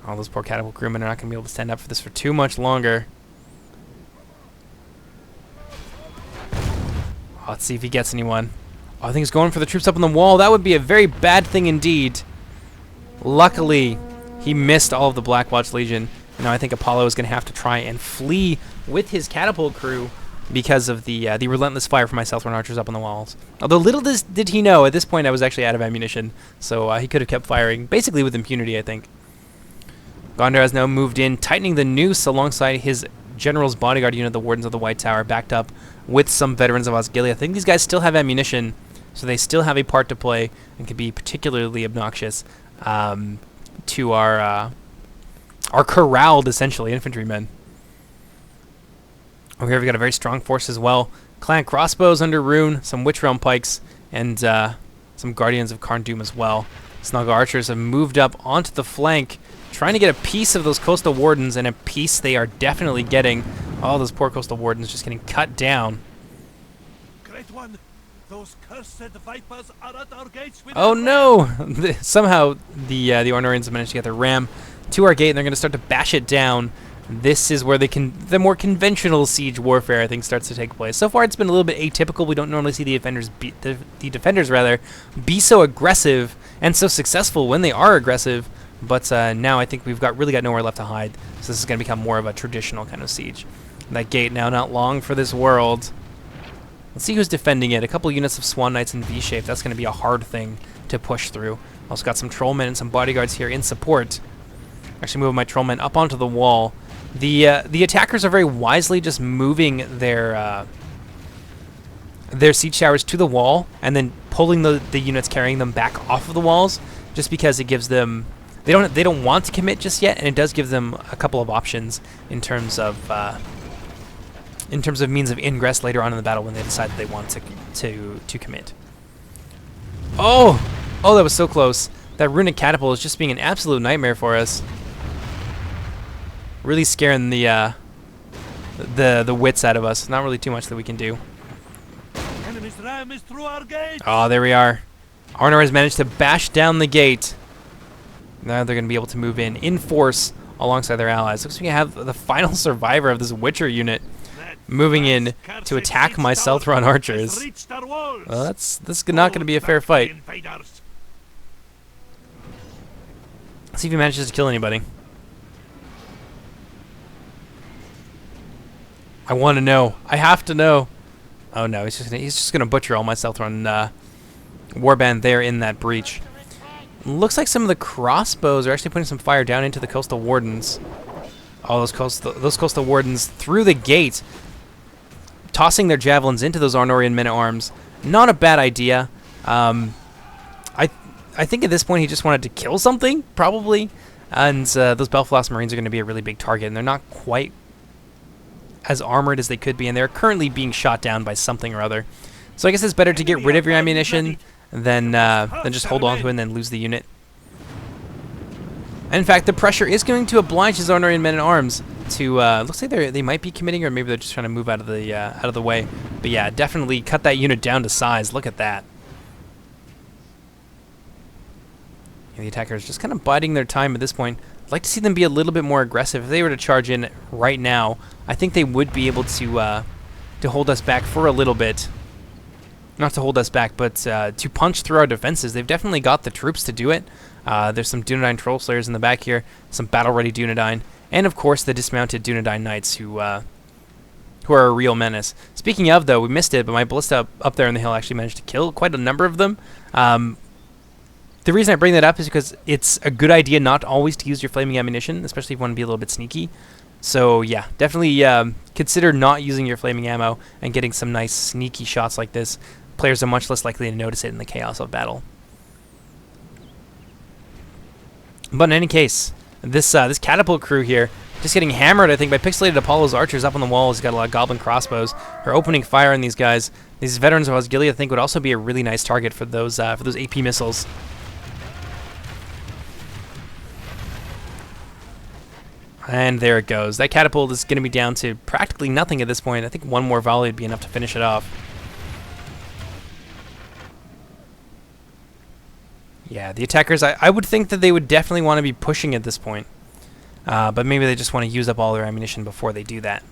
All those poor catapult crewmen are not going to be able to stand up for this for too much longer. Let's see if he gets anyone. Oh, I think he's going for the troops up on the wall. That would be a very bad thing indeed. Luckily, he missed all of the Black Watch Legion. Now I think Apollo is going to have to try and flee with his catapult crew because of the relentless fire from my South Run archers up on the walls. Although little did he know, at this point I was actually out of ammunition, so he could have kept firing, basically with impunity, I think. Gondar has now moved in, tightening the noose alongside his general's bodyguard unit, the Wardens of the White Tower, backed up with some veterans of Osgiliath. I think these guys still have ammunition, so they still have a part to play and can be particularly obnoxious to our corralled, essentially, infantrymen. Over here we've got a very strong force as well. Clan crossbows under Rune, some Witch Realm pikes, and some Guardians of Karn Doom as well. Snug archers have moved up onto the flank, trying to get a piece of those coastal wardens, and a piece they are definitely getting. All those poor coastal wardens just getting cut down. Great one. Those cursed vipers are at our gates with Oh no! Somehow the Ornorians managed to get their ram to our gate, and they're going to start to bash it down. This is where the more conventional siege warfare, I think, starts to take place. So far, it's been a little bit atypical. We don't normally see the defenders be so aggressive and so successful when they are aggressive. But now I think we've really got nowhere left to hide. So this is going to become more of a traditional kind of siege. That gate now not long for this world. Let's see who's defending it. A couple units of Swan Knights in V-shape. That's going to be a hard thing to push through. Also got some Trollmen and some bodyguards here in support. Actually moving my Trollmen up onto the wall. The attackers are very wisely just moving their siege towers to the wall and then pulling the units carrying them back off of the walls, just because it gives them they don't want to commit just yet, and it does give them a couple of options in terms of means of ingress later on in the battle when they decide that they want to commit. Oh, that was so close. That runic catapult is just being an absolute nightmare for us. Really scaring the wits out of us. Not really too much that we can do. Enemy's ram is through our gate. Oh, there we are. Arnor has managed to bash down the gate. Now they're going to be able to move in force alongside their allies. Looks like we have the final survivor of this Witcher unit moving in to attack my South Run archers. Well, this is not going to be a fair fight. Let's see if he manages to kill anybody. I want to know. I have to know. Oh no, he's just gonna butcher all my South Run warband there in that breach. Looks like some of the crossbows are actually putting some fire down into the coastal wardens. All those coastal wardens through the gate, tossing their javelins into those Arnorian men-at-arms. Not a bad idea. I think at this point he just wanted to kill something, probably. And those Belfast Marines are going to be a really big target, and they're not quite as armored as they could be, and they're currently being shot down by something or other. So I guess it's better to get rid of your ammunition than just hold on to it and then lose the unit. And in fact, the pressure is going to oblige his Arnorian men-at-arms to. Looks like they might be committing, or maybe they're just trying to move out of the way. But yeah, definitely cut that unit down to size. Look at that. And the attacker is just kind of biding their time at this point. I'd like to see them be a little bit more aggressive. If they were to charge in right now, I think they would be able to hold us back for a little bit. Not to hold us back, but to punch through our defenses. They've definitely got the troops to do it. There's some Dunedain Troll Slayers in the back here, some battle-ready Dunedain, and of course the dismounted Dunedain Knights who are a real menace. Speaking of, though, we missed it, but my ballista up there on the hill actually managed to kill quite a number of them. The reason I bring that up is because it's a good idea not always to use your flaming ammunition, especially if you want to be a little bit sneaky. So yeah, definitely consider not using your flaming ammo and getting some nice sneaky shots like this. Players are much less likely to notice it in the chaos of battle. But in any case, this catapult crew here just getting hammered, I think, by Pixelated Apollo's archers up on the walls. He's got a lot of goblin crossbows. They're opening fire on these guys. These veterans of Osgiliath, I think, would also be a really nice target for those AP missiles. And there it goes. That catapult is going to be down to practically nothing at this point. I think one more volley would be enough to finish it off. Yeah, the attackers, I would think that they would definitely want to be pushing at this point. But maybe they just want to use up all their ammunition before they do that.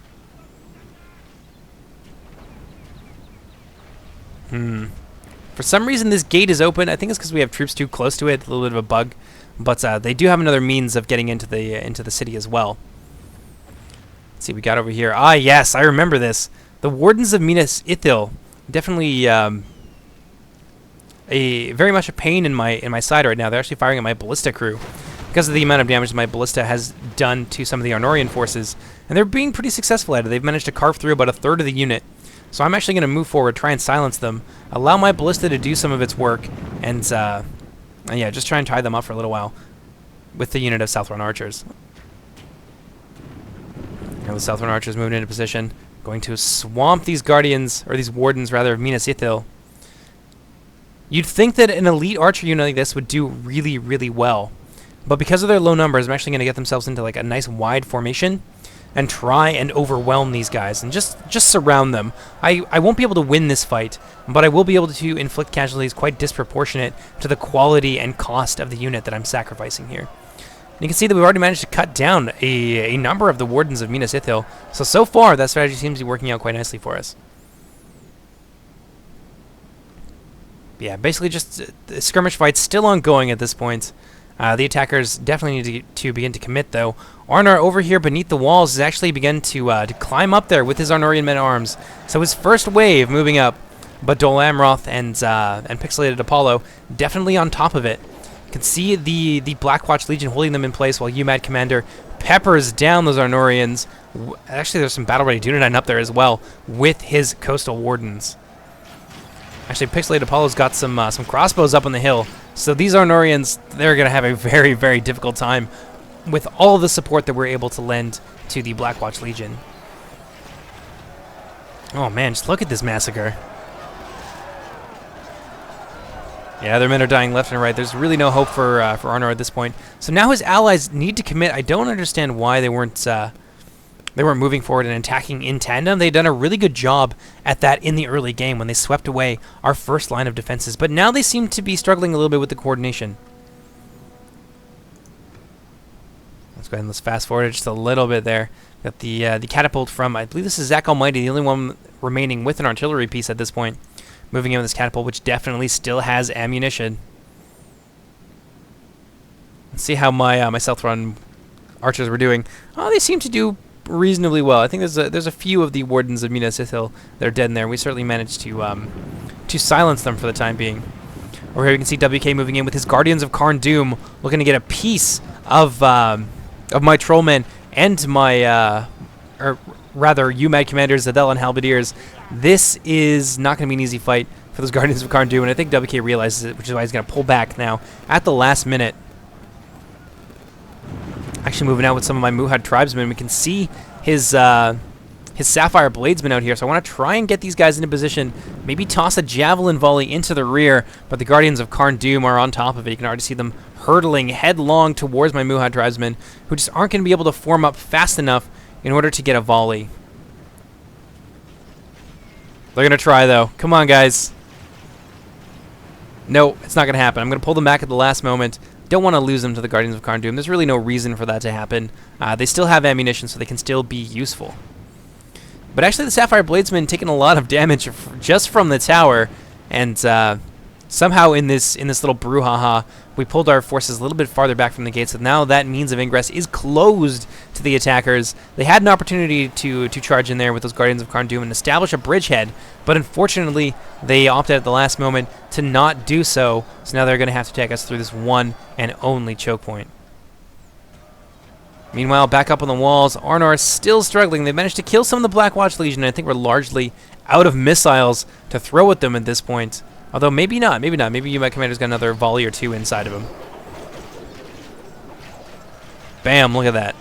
For some reason, this gate is open. I think it's because we have troops too close to it. A little bit of a bug. But they do have another means of getting into the city as well. Let's see, we got over here. Ah, yes, I remember this. The Wardens of Minas Ithil, definitely very much a pain in my side right now. They're actually firing at my ballista crew because of the amount of damage that my ballista has done to some of the Arnorian forces, and they're being pretty successful at it. They've managed to carve through about a third of the unit. So I'm actually going to move forward, try and silence them, allow my ballista to do some of its work, and yeah, just try and tie them up for a little while with the unit of Southron archers. Now the Southron archers moving into position, going to swamp these guardians, or these wardens rather, of Minas Ithil. You'd think that an elite archer unit like this would do really, really well, but because of their low numbers, I'm actually going to get themselves into like a nice wide formation and try and overwhelm these guys and just surround them. I won't be able to win this fight, but I will be able to inflict casualties quite disproportionate to the quality and cost of the unit that I'm sacrificing here. And you can see that we've already managed to cut down a number of the Wardens of Minas Ithil, so far that strategy seems to be working out quite nicely for us. But yeah, basically just the skirmish fight's still ongoing at this point. The attackers definitely need to begin to commit, though. Arnor over here beneath the walls has actually begun to climb up there with his Arnorian men-at-arms. So his first wave moving up, but Dol Amroth and Pixelated Apollo definitely on top of it. You can see the Blackwatch Legion holding them in place while Umadcommander peppers down those Arnorians. Actually, there's some battle-ready Dunedain up there as well with his coastal wardens. Actually, Pixelated Apollo's got some crossbows up on the hill. So these Arnorians, they're going to have a very, very difficult time with all of the support that we're able to lend to the Blackwatch Legion. Oh man, just look at this massacre. Yeah, their men are dying left and right. There's really no hope for Arnor at this point. So now his allies need to commit. I don't understand why they weren't moving forward and attacking in tandem. They'd done a really good job at that in the early game when they swept away our first line of defenses. But now they seem to be struggling a little bit with the coordination. Let's go ahead and let's fast forward just a little bit there. Got the catapult from, I believe this is Zach Almighty, the only one remaining with an artillery piece at this point. Moving in with this catapult, which definitely still has ammunition. Let's see how my Southron archers were doing. Oh, they seem to do reasonably well. I think there's a few of the Wardens of Minas Ithil that are dead in there. We certainly managed to silence them for the time being. Over here we can see WK moving in with his Guardians of Karn Doom, looking to get a piece of my Trollmen and my, or rather, Umadcommander, Zadel, and Halberdiers. This is not going to be an easy fight for those Guardians of Karn Doom, and I think WK realizes it, which is why he's going to pull back now at the last minute. Actually moving out with some of my Muhad tribesmen. We can see his Sapphire Bladesmen out here, so I want to try and get these guys into position, maybe toss a Javelin volley into the rear, but the Guardians of Karn Doom are on top of it. You can already see them hurtling headlong towards my Muhad tribesmen, who just aren't going to be able to form up fast enough in order to get a volley. They're going to try, though. Come on, guys. No, it's not going to happen. I'm going to pull them back at the last moment. Don't want to lose them to the Guardians of Karn Doom. There's really no reason for that to happen. They still have ammunition, so they can still be useful. But actually, the Sapphire Bladesmen taking a lot of damage just from the tower, and somehow in this little brouhaha, we pulled our forces a little bit farther back from the gates. So now that means of ingress is closed to the attackers. They had an opportunity to charge in there with those Guardians of Karn Doom and establish a bridgehead, but unfortunately, they opted at the last moment to not do so. So now they're going to have to take us through this one and only choke point. Meanwhile, back up on the walls, Arnor is still struggling. They've managed to kill some of the Blackwatch Legion, and I think we're largely out of missiles to throw at them at this point. Although maybe not, maybe not. Maybe Umadcommander's got another volley or two inside of him. Bam, look at that.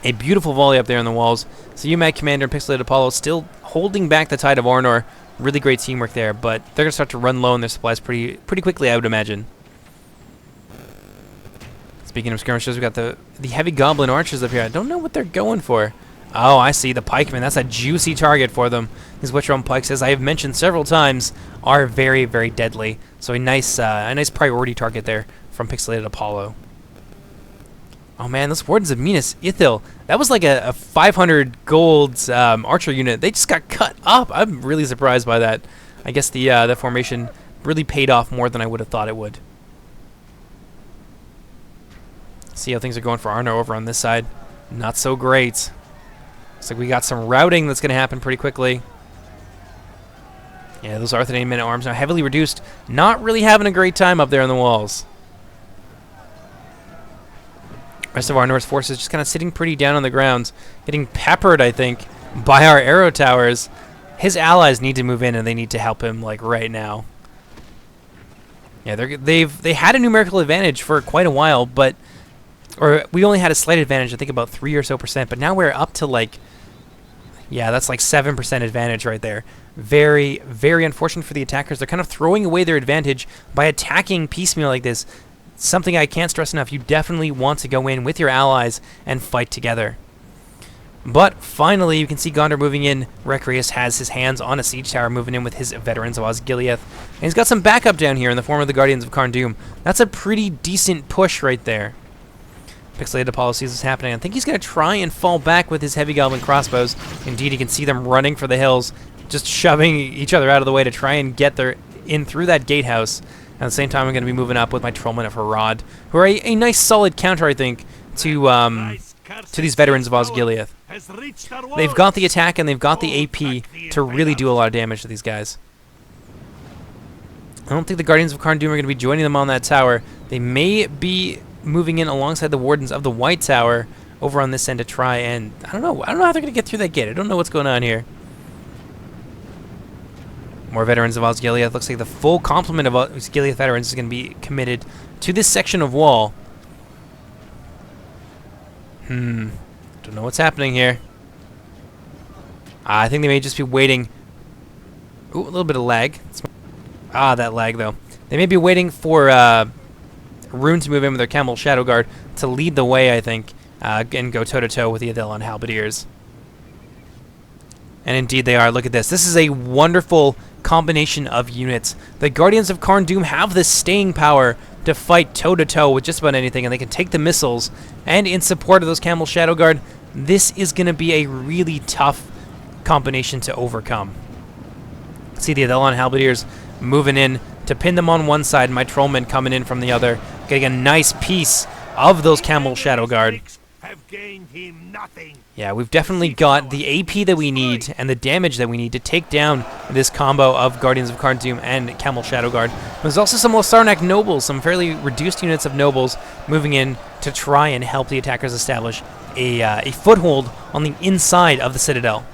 A beautiful volley up there on the walls. So Umadcommander and Pixelated Apollo still holding back the tide of Arnor. Really great teamwork there, but they're going to start to run low on their supplies pretty quickly, I would imagine. Speaking of skirmishes, we got the heavy goblin archers up here. I don't know what they're going for. Oh, I see. The pikemen. That's a juicy target for them. These Witcher-on pikes, as I have mentioned several times, are very, very deadly. So a nice priority target there from Pixelated Apollo. Oh man, those Wardens of Minas Ithil. That was like a 500 gold archer unit. They just got cut up. I'm really surprised by that. I guess the formation really paid off more than I would have thought it would. See how things are going for Arno over on this side. Not so great. Looks like we got some routing that's going to happen pretty quickly. Yeah, those Arthurine men-at-arms now heavily reduced. Not really having a great time up there on the walls. Rest of our Norse forces just kind of sitting pretty down on the ground, getting peppered, I think, by our arrow towers. His allies need to move in, and they need to help him like right now. Yeah, they had a numerical advantage for quite a while, but we only had a slight advantage, I think about 3% or so, but now we're up to like, yeah, that's like 7% advantage right there. Very, very unfortunate for the attackers. They're kind of throwing away their advantage by attacking piecemeal like this. Something I can't stress enough. You definitely want to go in with your allies and fight together. But finally, you can see Gondor moving in. Recreus has his hands on a siege tower, moving in with his veterans of Osgiliath. And he's got some backup down here in the form of the Guardians of Carn-Dûm. That's a pretty decent push right there. Pixelated Apollo sees what's happening. I think he's going to try and fall back with his heavy goblin crossbows. Indeed, you can see them running for the hills, just shoving each other out of the way to try and get in through that gatehouse. At the same time, I'm going to be moving up with my Trollmen of Harad, who are a nice solid counter, I think, to these veterans of Osgiliath. They've got the attack and they've got the AP to really do a lot of damage to these guys. I don't think the Guardians of Carn-Dûm are going to be joining them on that tower. They may be moving in alongside the Wardens of the White Tower over on this end to try and... I don't know how they're going to get through that gate. I don't know what's going on here. More veterans of Osgiliath. Looks like the full complement of Osgiliath veterans is going to be committed to this section of wall. Don't know what's happening here. I think they may just be waiting. Ooh, a little bit of lag. That lag, though. They may be waiting for Rune to move in with their Camel Shadow Guard to lead the way, I think, and go toe-to-toe with the Adilon Halberdiers. And indeed they are. Look at this. This is a wonderful combination of units. The Guardians of Carn-Dûm have the staying power to fight toe-to-toe with just about anything, and they can take the missiles. And in support of those Camel Shadow Guard, this is going to be a really tough combination to overcome. See the Adilon Halberdiers moving in to pin them on one side, and my Trollmen coming in from the other, getting a nice piece of those Camel Shadow Guard. Yeah, we've definitely got the AP that we need and the damage that we need to take down this combo of Guardians of Carn-Dûm and Camel Shadow Guard. There's also some Lothsarnak nobles, some fairly reduced units of nobles moving in to try and help the attackers establish a foothold on the inside of the Citadel.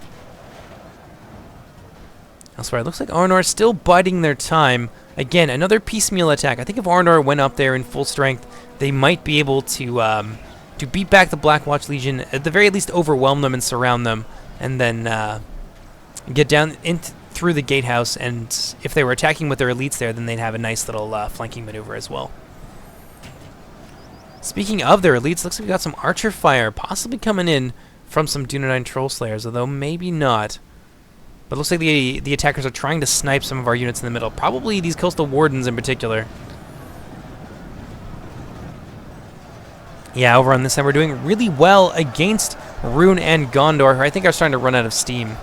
Elsewhere, it looks like Arnor is still biding their time. Again, another piecemeal attack. I think if Arnor went up there in full strength, they might be able to beat back the Blackwatch Legion, at the very least overwhelm them and surround them, and then get down through the gatehouse, and if they were attacking with their elites there, then they'd have a nice little flanking maneuver as well. Speaking of their elites, looks like we got some archer fire possibly coming in from some Dunedain Troll Slayers, although maybe not. But it looks like the attackers are trying to snipe some of our units in the middle, probably these Coastal Wardens in particular. Yeah, over on this side, we're doing really well against Rune and Gondor, who I think are starting to run out of steam.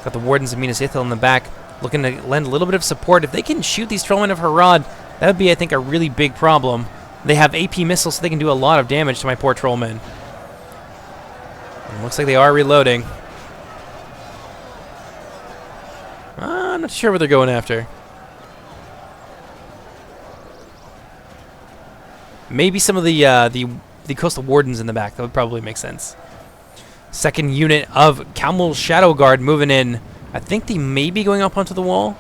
Got the Wardens of Minas Ithil in the back, looking to lend a little bit of support. If they can shoot these Trollmen of Harad, that would be, I think, a really big problem. They have AP missiles, so they can do a lot of damage to my poor Trollmen. Looks like they are reloading. I'm not sure what they're going after. Maybe some of the Coastal Wardens in the back. That would probably make sense. Second unit of Camel Shadow Guard moving in. I think they may be going up onto the wall.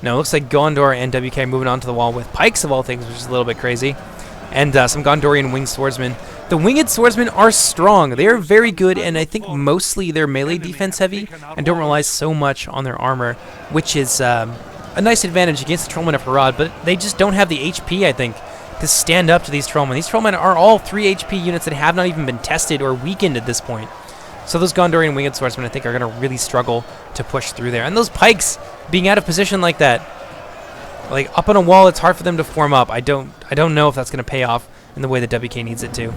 No, it looks like Gondor and WK moving onto the wall with pikes of all things, which is a little bit crazy. And some Gondorian winged swordsmen The winged swordsmen are strong. They are very good, and I think mostly they're melee defense heavy and don't rely so much on their armor, which is a nice advantage against the Trollmen of Harad, but they just don't have the HP, I think, to stand up to these Trollmen. These Trollmen are all 3 HP units that have not even been tested or weakened at this point. So those Gondorian winged swordsmen, I think, are going to really struggle to push through there. And those pikes being out of position like that, like up on a wall, it's hard for them to form up. I don't know if that's going to pay off in the way that WK needs it to.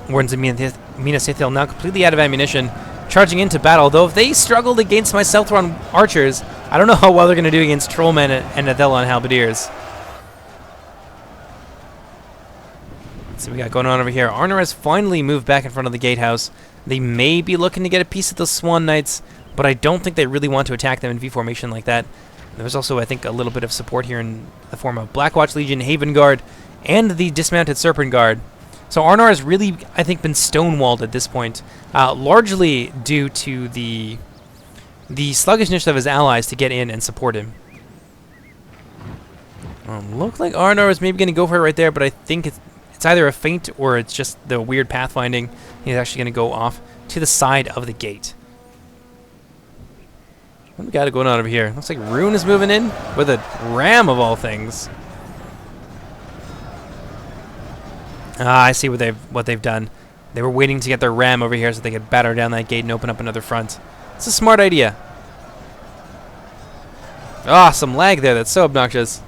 Wardens of Minas Ithil now completely out of ammunition, charging into battle. Though if they struggled against my Southron archers, I don't know how well they're going to do against Trollmen and Athelon halberdiers. Let's see what we got going on over here. Arnor has finally moved back in front of the gatehouse. They may be looking to get a piece of the Swan Knights, but I don't think they really want to attack them in V formation like that. There's also, I think, a little bit of support here in the form of Blackwatch Legion, Haven Guard, and the dismounted Serpent Guard. So Arnor has really, I think, been stonewalled at this point, largely due to the sluggishness of his allies to get in and support him. Look like Arnor is maybe going to go for it right there, but I think it's either a feint or it's just the weird pathfinding. He's actually going to go off to the side of the gate. What do we got going on over here? Looks like Rune is moving in with a ram of all things. I see what they've done. They were waiting to get their ram over here so they could batter down that gate and open up another front. It's a smart idea. Ah, some lag there. That's so obnoxious.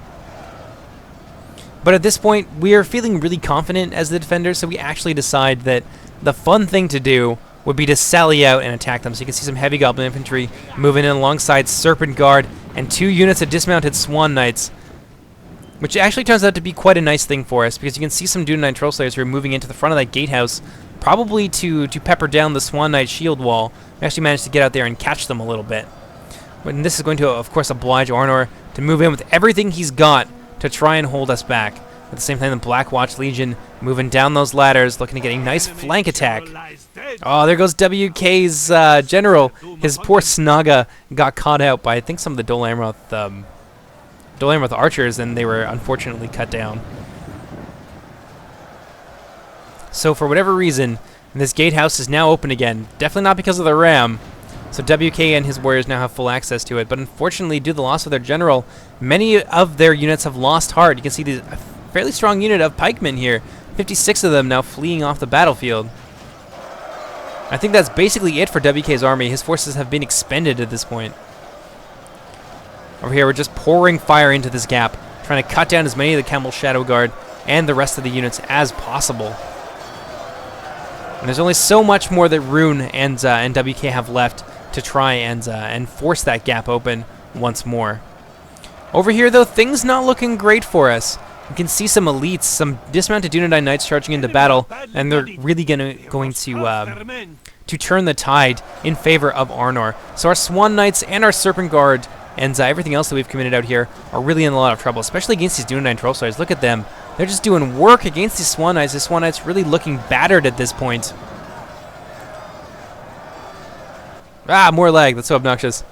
But at this point, we are feeling really confident as the defenders, so we actually decide that the fun thing to do would be to sally out and attack them. So you can see some heavy goblin infantry moving in alongside Serpent Guard and 2 units of dismounted Swan Knights, which actually turns out to be quite a nice thing for us, because you can see some Dunedain Trollslayers who are moving into the front of that gatehouse, probably to pepper down the Swan Knight shield wall. We actually managed to get out there and catch them a little bit. And this is going to, of course, oblige Arnor to move in with everything he's got to try and hold us back. At the same time, the Blackwatch Legion moving down those ladders, looking to get a nice flank attack. Oh, there goes WK's general. His poor Snaga got caught out by, I think, some of the Dol Amroth archers, and they were unfortunately cut down. So for whatever reason, this gatehouse is now open again. Definitely not because of the ram. So WK and his warriors now have full access to it. But unfortunately, due to the loss of their general, many of their units have lost heart. You can see a fairly strong unit of pikemen here. 56 of them now fleeing off the battlefield. I think that's basically it for WK's army. His forces have been expended at this point. Over here, we're just pouring fire into this gap, trying to cut down as many of the Campbell Shadow Guard and the rest of the units as possible. And there's only so much more that Rune and WK have left to try and force that gap open once more. Over here, though, things not looking great for us. You can see some elites, some dismounted Dunedain Knights charging into battle, and they're really going to turn the tide in favor of Arnor. So our Swan Knights and our Serpent Guard and everything else that we've committed out here are really in a lot of trouble, especially against these Dunedain Trollslayers. Look at them. They're just doing work against these Swan Knights. The Swan Knights really looking battered at this point. Ah, more lag. That's so obnoxious.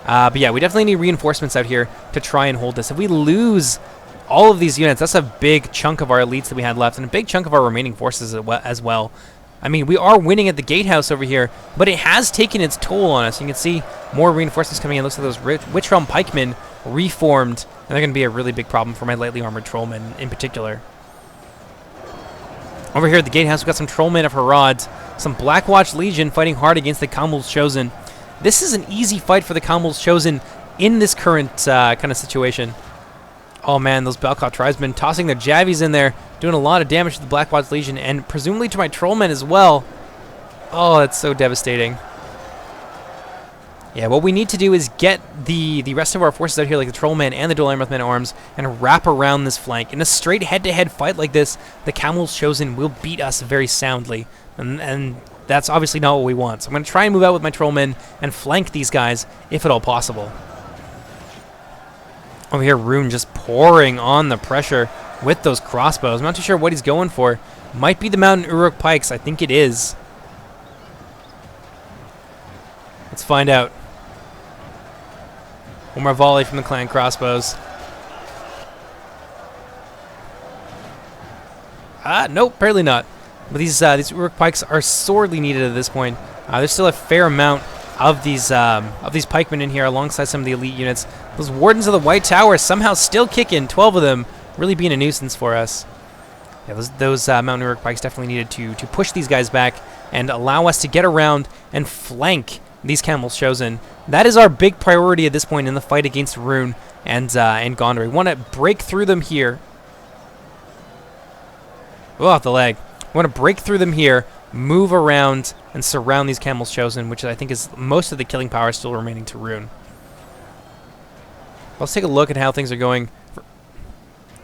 But yeah, we definitely need reinforcements out here to try and hold this. If we lose all of these units, that's a big chunk of our elites that we had left, and a big chunk of our remaining forces as well. I mean, we are winning at the gatehouse over here, but it has taken its toll on us. You can see more reinforcements coming in. Looks like those Witch Realm pikemen reformed, and they're going to be a really big problem for my lightly armored trollmen in particular. Over here at the gatehouse, we've got some Trollmen of Harad, some Blackwatch Legion fighting hard against the Kamul's Chosen. This is an easy fight for the Kamul's Chosen in this current kind of situation. Oh man, those Balcott tribesmen tossing their javies in there, doing a lot of damage to the Blackwatch Legion, and presumably to my Trollmen as well. Oh, that's so devastating. Yeah, what we need to do is get the rest of our forces out here, like the Trollmen and the Dol Amroth men-at-arms, and wrap around this flank. In a straight head-to-head fight like this, the Camel's Chosen will beat us very soundly, and that's obviously not what we want. So I'm going to try and move out with my Trollmen and flank these guys, if at all possible. Over here, Rune just pouring on the pressure with those crossbows. I'm not too sure what he's going for. Might be the Mountain Uruk pikes. I think it is. Let's find out. One more volley from the clan crossbows. Nope, apparently not. But these Uruk pikes are sorely needed at this point. There's still a fair amount of these pikemen in here alongside some of the elite units. Those Wardens of the White Tower somehow still kicking, 12 of them, really being a nuisance for us. Yeah, those Mountain Uruk pikes definitely needed to push these guys back and allow us to get around and flank these Camels Chosen. That is our big priority at this point in the fight against Rune and Gondor. We want to break through them here. Oh, the leg. We want to break through them here, move around, and surround these Camels Chosen, which I think is most of the killing power still remaining to Rune. Let's take a look at how things are going for,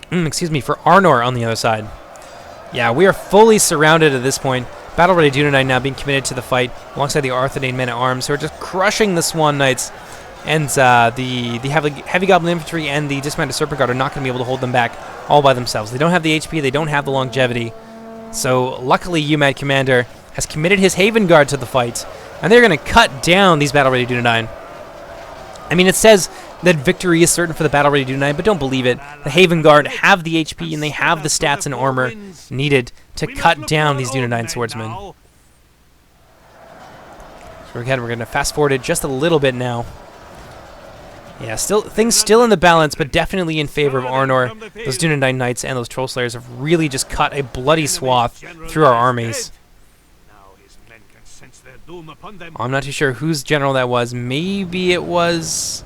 for Arnor on the other side. Yeah, we are fully surrounded at this point. Battle Ready Dunedain now being committed to the fight alongside the Arthedain men-at-arms, who are just crushing the Swan Knights. And the heavy Goblin Infantry and the Dismounted Serpent Guard are not going to be able to hold them back all by themselves. They don't have the HP, they don't have the longevity. So luckily Umadcommander has committed his Haven Guard to the fight, and they're going to cut down these Battle Ready Dunedain. I mean, it says that victory is certain for the Battle Ready Dunedain, but don't believe it. The Haven Guard have the HP and they have the stats and armor needed to cut down these Dunedain swordsmen. So again, we're going to fast forward it just a little bit now. Yeah, things still in the balance, but definitely in favor of Arnor. Those Dunedain Knights and those Troll Slayers have really just cut a bloody swath through our armies. I'm not too sure whose general that was. Maybe it was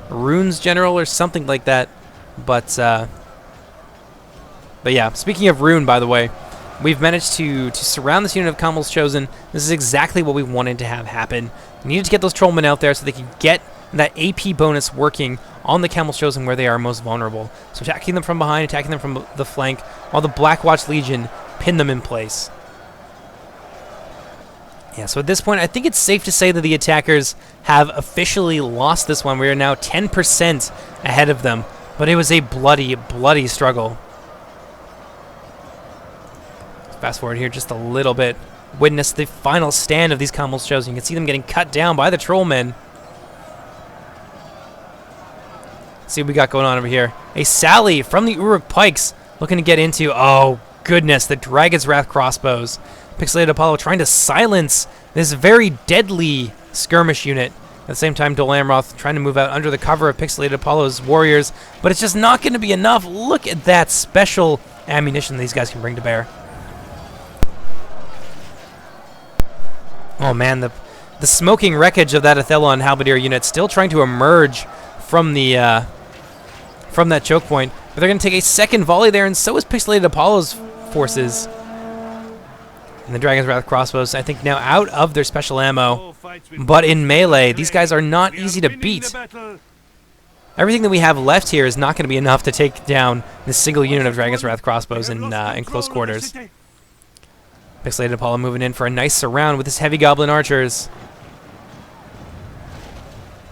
Rune's general or something like that. But yeah, speaking of Rune, by the way, we've managed to surround this unit of Camels Chosen. This is exactly what we wanted to have happen. We needed to get those Trollmen out there so they could get that AP bonus working on the Camels Chosen where they are most vulnerable. So attacking them from behind, attacking them from the flank, while the Blackwatch Legion pin them in place. Yeah, so at this point, I think it's safe to say that the attackers have officially lost this one. We are now 10% ahead of them, but it was a bloody, bloody struggle. Fast forward here just a little bit. Witness the final stand of these Camels Chosen. You can see them getting cut down by the Trollmen. See what we got going on over here. A sally from the Uruk Pikes looking to get into, oh goodness, the Dragon's Wrath crossbows. Pixelated Apollo trying to silence this very deadly skirmish unit. At the same time, Dol Amroth trying to move out under the cover of Pixelated Apollo's warriors, but it's just not going to be enough. Look at that special ammunition these guys can bring to bear. Oh man, the smoking wreckage of that Othello and Halberdier unit still trying to emerge from the from that choke point, but they're going to take a second volley there, and so is Pixelated Apollo's forces. And the Dragon's Wrath crossbows, I think, now out of their special ammo, but in melee, these guys are not easy to beat. Everything that we have left here is not going to be enough to take down this single unit of Dragon's Wrath crossbows in close quarters. Pixelated Apollo moving in for a nice surround with his heavy goblin archers.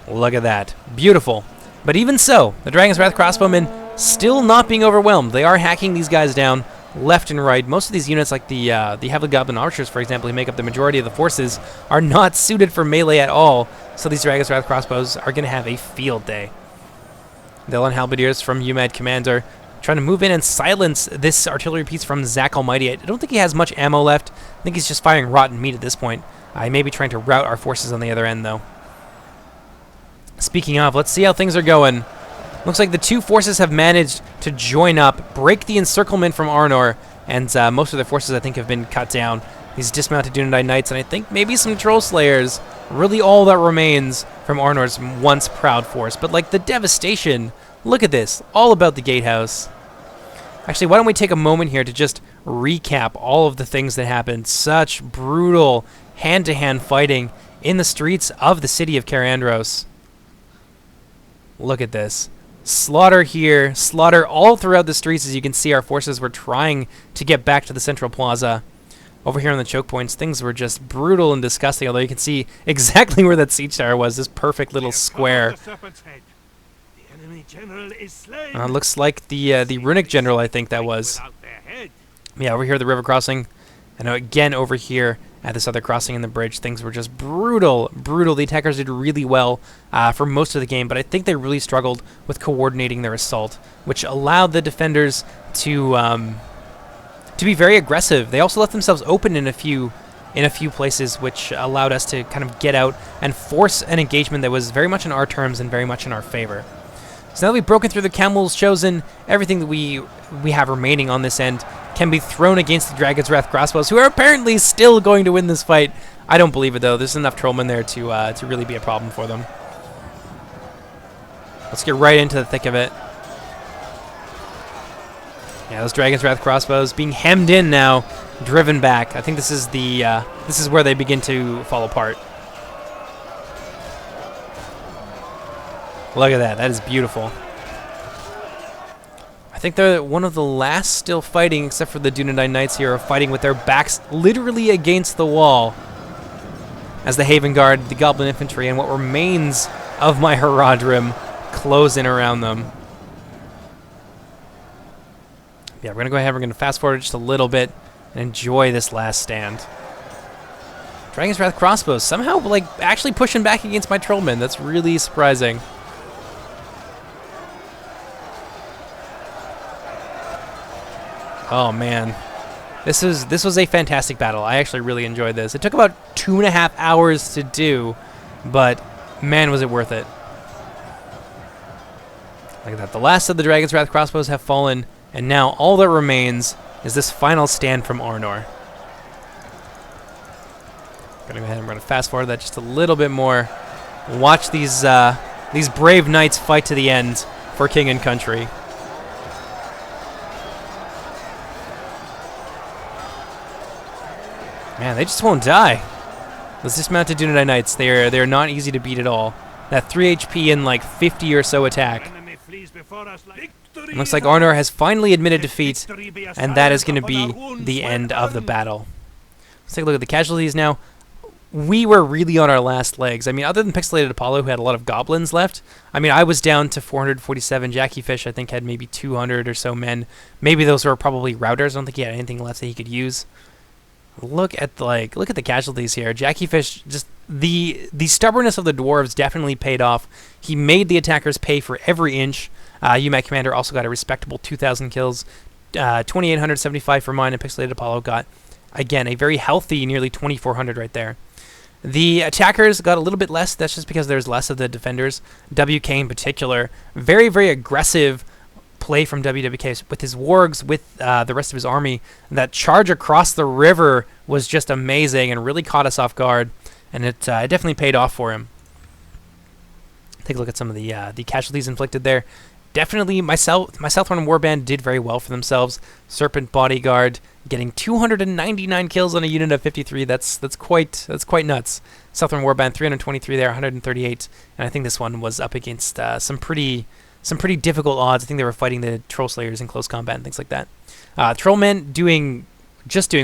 Look at that. Beautiful. But even so, the Dragon's Wrath crossbowmen still not being overwhelmed. They are hacking these guys down left and right. Most of these units, like the heavy goblin archers, for example, who make up the majority of the forces, are not suited for melee at all. So these Dragon's Wrath crossbows are going to have a field day. The Ellen Halberdiers from Umadcommander trying to move in and silence this artillery piece from Zack Almighty. I don't think he has much ammo left. I think he's just firing rotten meat at this point. I may be trying to rout our forces on the other end, though. Speaking of, let's see how things are going. Looks like the two forces have managed to join up, break the encirclement from Arnor, and most of their forces, I think, have been cut down. These dismounted Dunedain Knights, and I think maybe some Troll Slayers. Really all that remains from Arnor's once proud force. But, like, the devastation, look at this. All about the gatehouse. Actually, why don't we take a moment here to just recap all of the things that happened. Such brutal hand-to-hand fighting in the streets of the city of CAIR ANDROS. Look at this. Slaughter here, slaughter all throughout the streets. As you can see, our forces were trying to get back to the central plaza. Over here on the choke points, things were just brutal and disgusting, although you can see exactly where that siege tower was, this perfect little square. Looks like the runic general, I think that was. Yeah, over here at the river crossing. And again over here at this other crossing in the bridge, things were just brutal, brutal. The attackers did really well for most of the game, but I think they really struggled with coordinating their assault, which allowed the defenders to to be very aggressive. They also left themselves open in a few places, which allowed us to kind of get out and force an engagement that was very much in our terms and very much in our favor. So now that we've broken through the Camel's Chosen, everything that we have remaining on this end can be thrown against the Dragon's Wrath crossbows, who are apparently still going to win this fight. I don't believe it, though. There's enough trollmen there to really be a problem for them. Let's get right into the thick of it. Yeah, those Dragon's Wrath crossbows being hemmed in now, driven back. I think this is where they begin to fall apart. Look at that. That is beautiful. I think they're one of the last still fighting, except for the Dunedain Knights here, are fighting with their backs literally against the wall. As the Haven Guard, the Goblin Infantry, and what remains of my Haradrim close in around them. Yeah, we're going to go ahead, we're going to fast forward just a little bit and enjoy this last stand. Dragon's Wrath crossbows somehow like actually pushing back against my Trollmen. That's really surprising. Oh man, this was a fantastic battle. I actually really enjoyed this. It took about 2.5 hours to do, but man, was it worth it. Look at that. The last of the Dragon's Wrath crossbows have fallen, and now all that remains is this final stand from Arnor. I'm gonna go ahead and we're gonna fast forward that just a little bit more. Watch these brave knights fight to the end for king and country. Man, they just won't die. Those dismounted Dunedain Knights, they're not easy to beat at all. That 3 HP and like 50 or so attack. Looks like Arnor has finally admitted defeat, and that is going to be the end of the battle. Let's take a look at the casualties now. We were really on our last legs. I mean, other than Pixelated Apollo, who had a lot of goblins left, I mean, I was down to 447. Jackiefish, I think, had maybe 200 or so men. Maybe those were probably routers. I don't think he had anything left that he could use. Look at the casualties here. Jackiefish, just the stubbornness of the dwarves definitely paid off. He made the attackers pay for every inch. Umadcommander also got a respectable 2,000 kills, 2,875 for mine, and Pixelated Apollo got, again, a very healthy nearly 2,400 right there. The attackers got a little bit less. That's just because there's less of the defenders. WK in particular, very, very aggressive play from WWK with his wargs, with the rest of his army. That charge across the river was just amazing and really caught us off guard, and it definitely paid off for him. Take a look at some of the casualties inflicted there. Definitely, my Southron Warband did very well for themselves. Serpent Bodyguard getting 299 kills on a unit of 53. That's quite nuts. Southron Warband 323 there, 138, and I think this one was up against some pretty difficult odds. I think they were fighting the Troll Slayers in close combat and things like that. Trollmen doing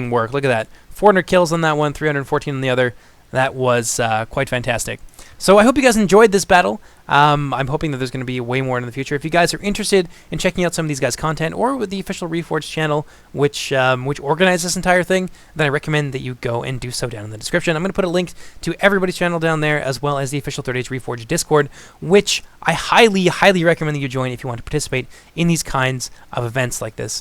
work. Look at that. 400 kills on that one, 314 on the other. That was quite fantastic. So I hope you guys enjoyed this battle. I'm hoping that there's going to be way more in the future. If you guys are interested in checking out some of these guys' content, or with the official Reforged channel, which organizes this entire thing, then I recommend that you go and do so down in the description. I'm going to put a link to everybody's channel down there, as well as the official Third Age Reforged Discord, which I highly, highly recommend that you join if you want to participate in these kinds of events like this.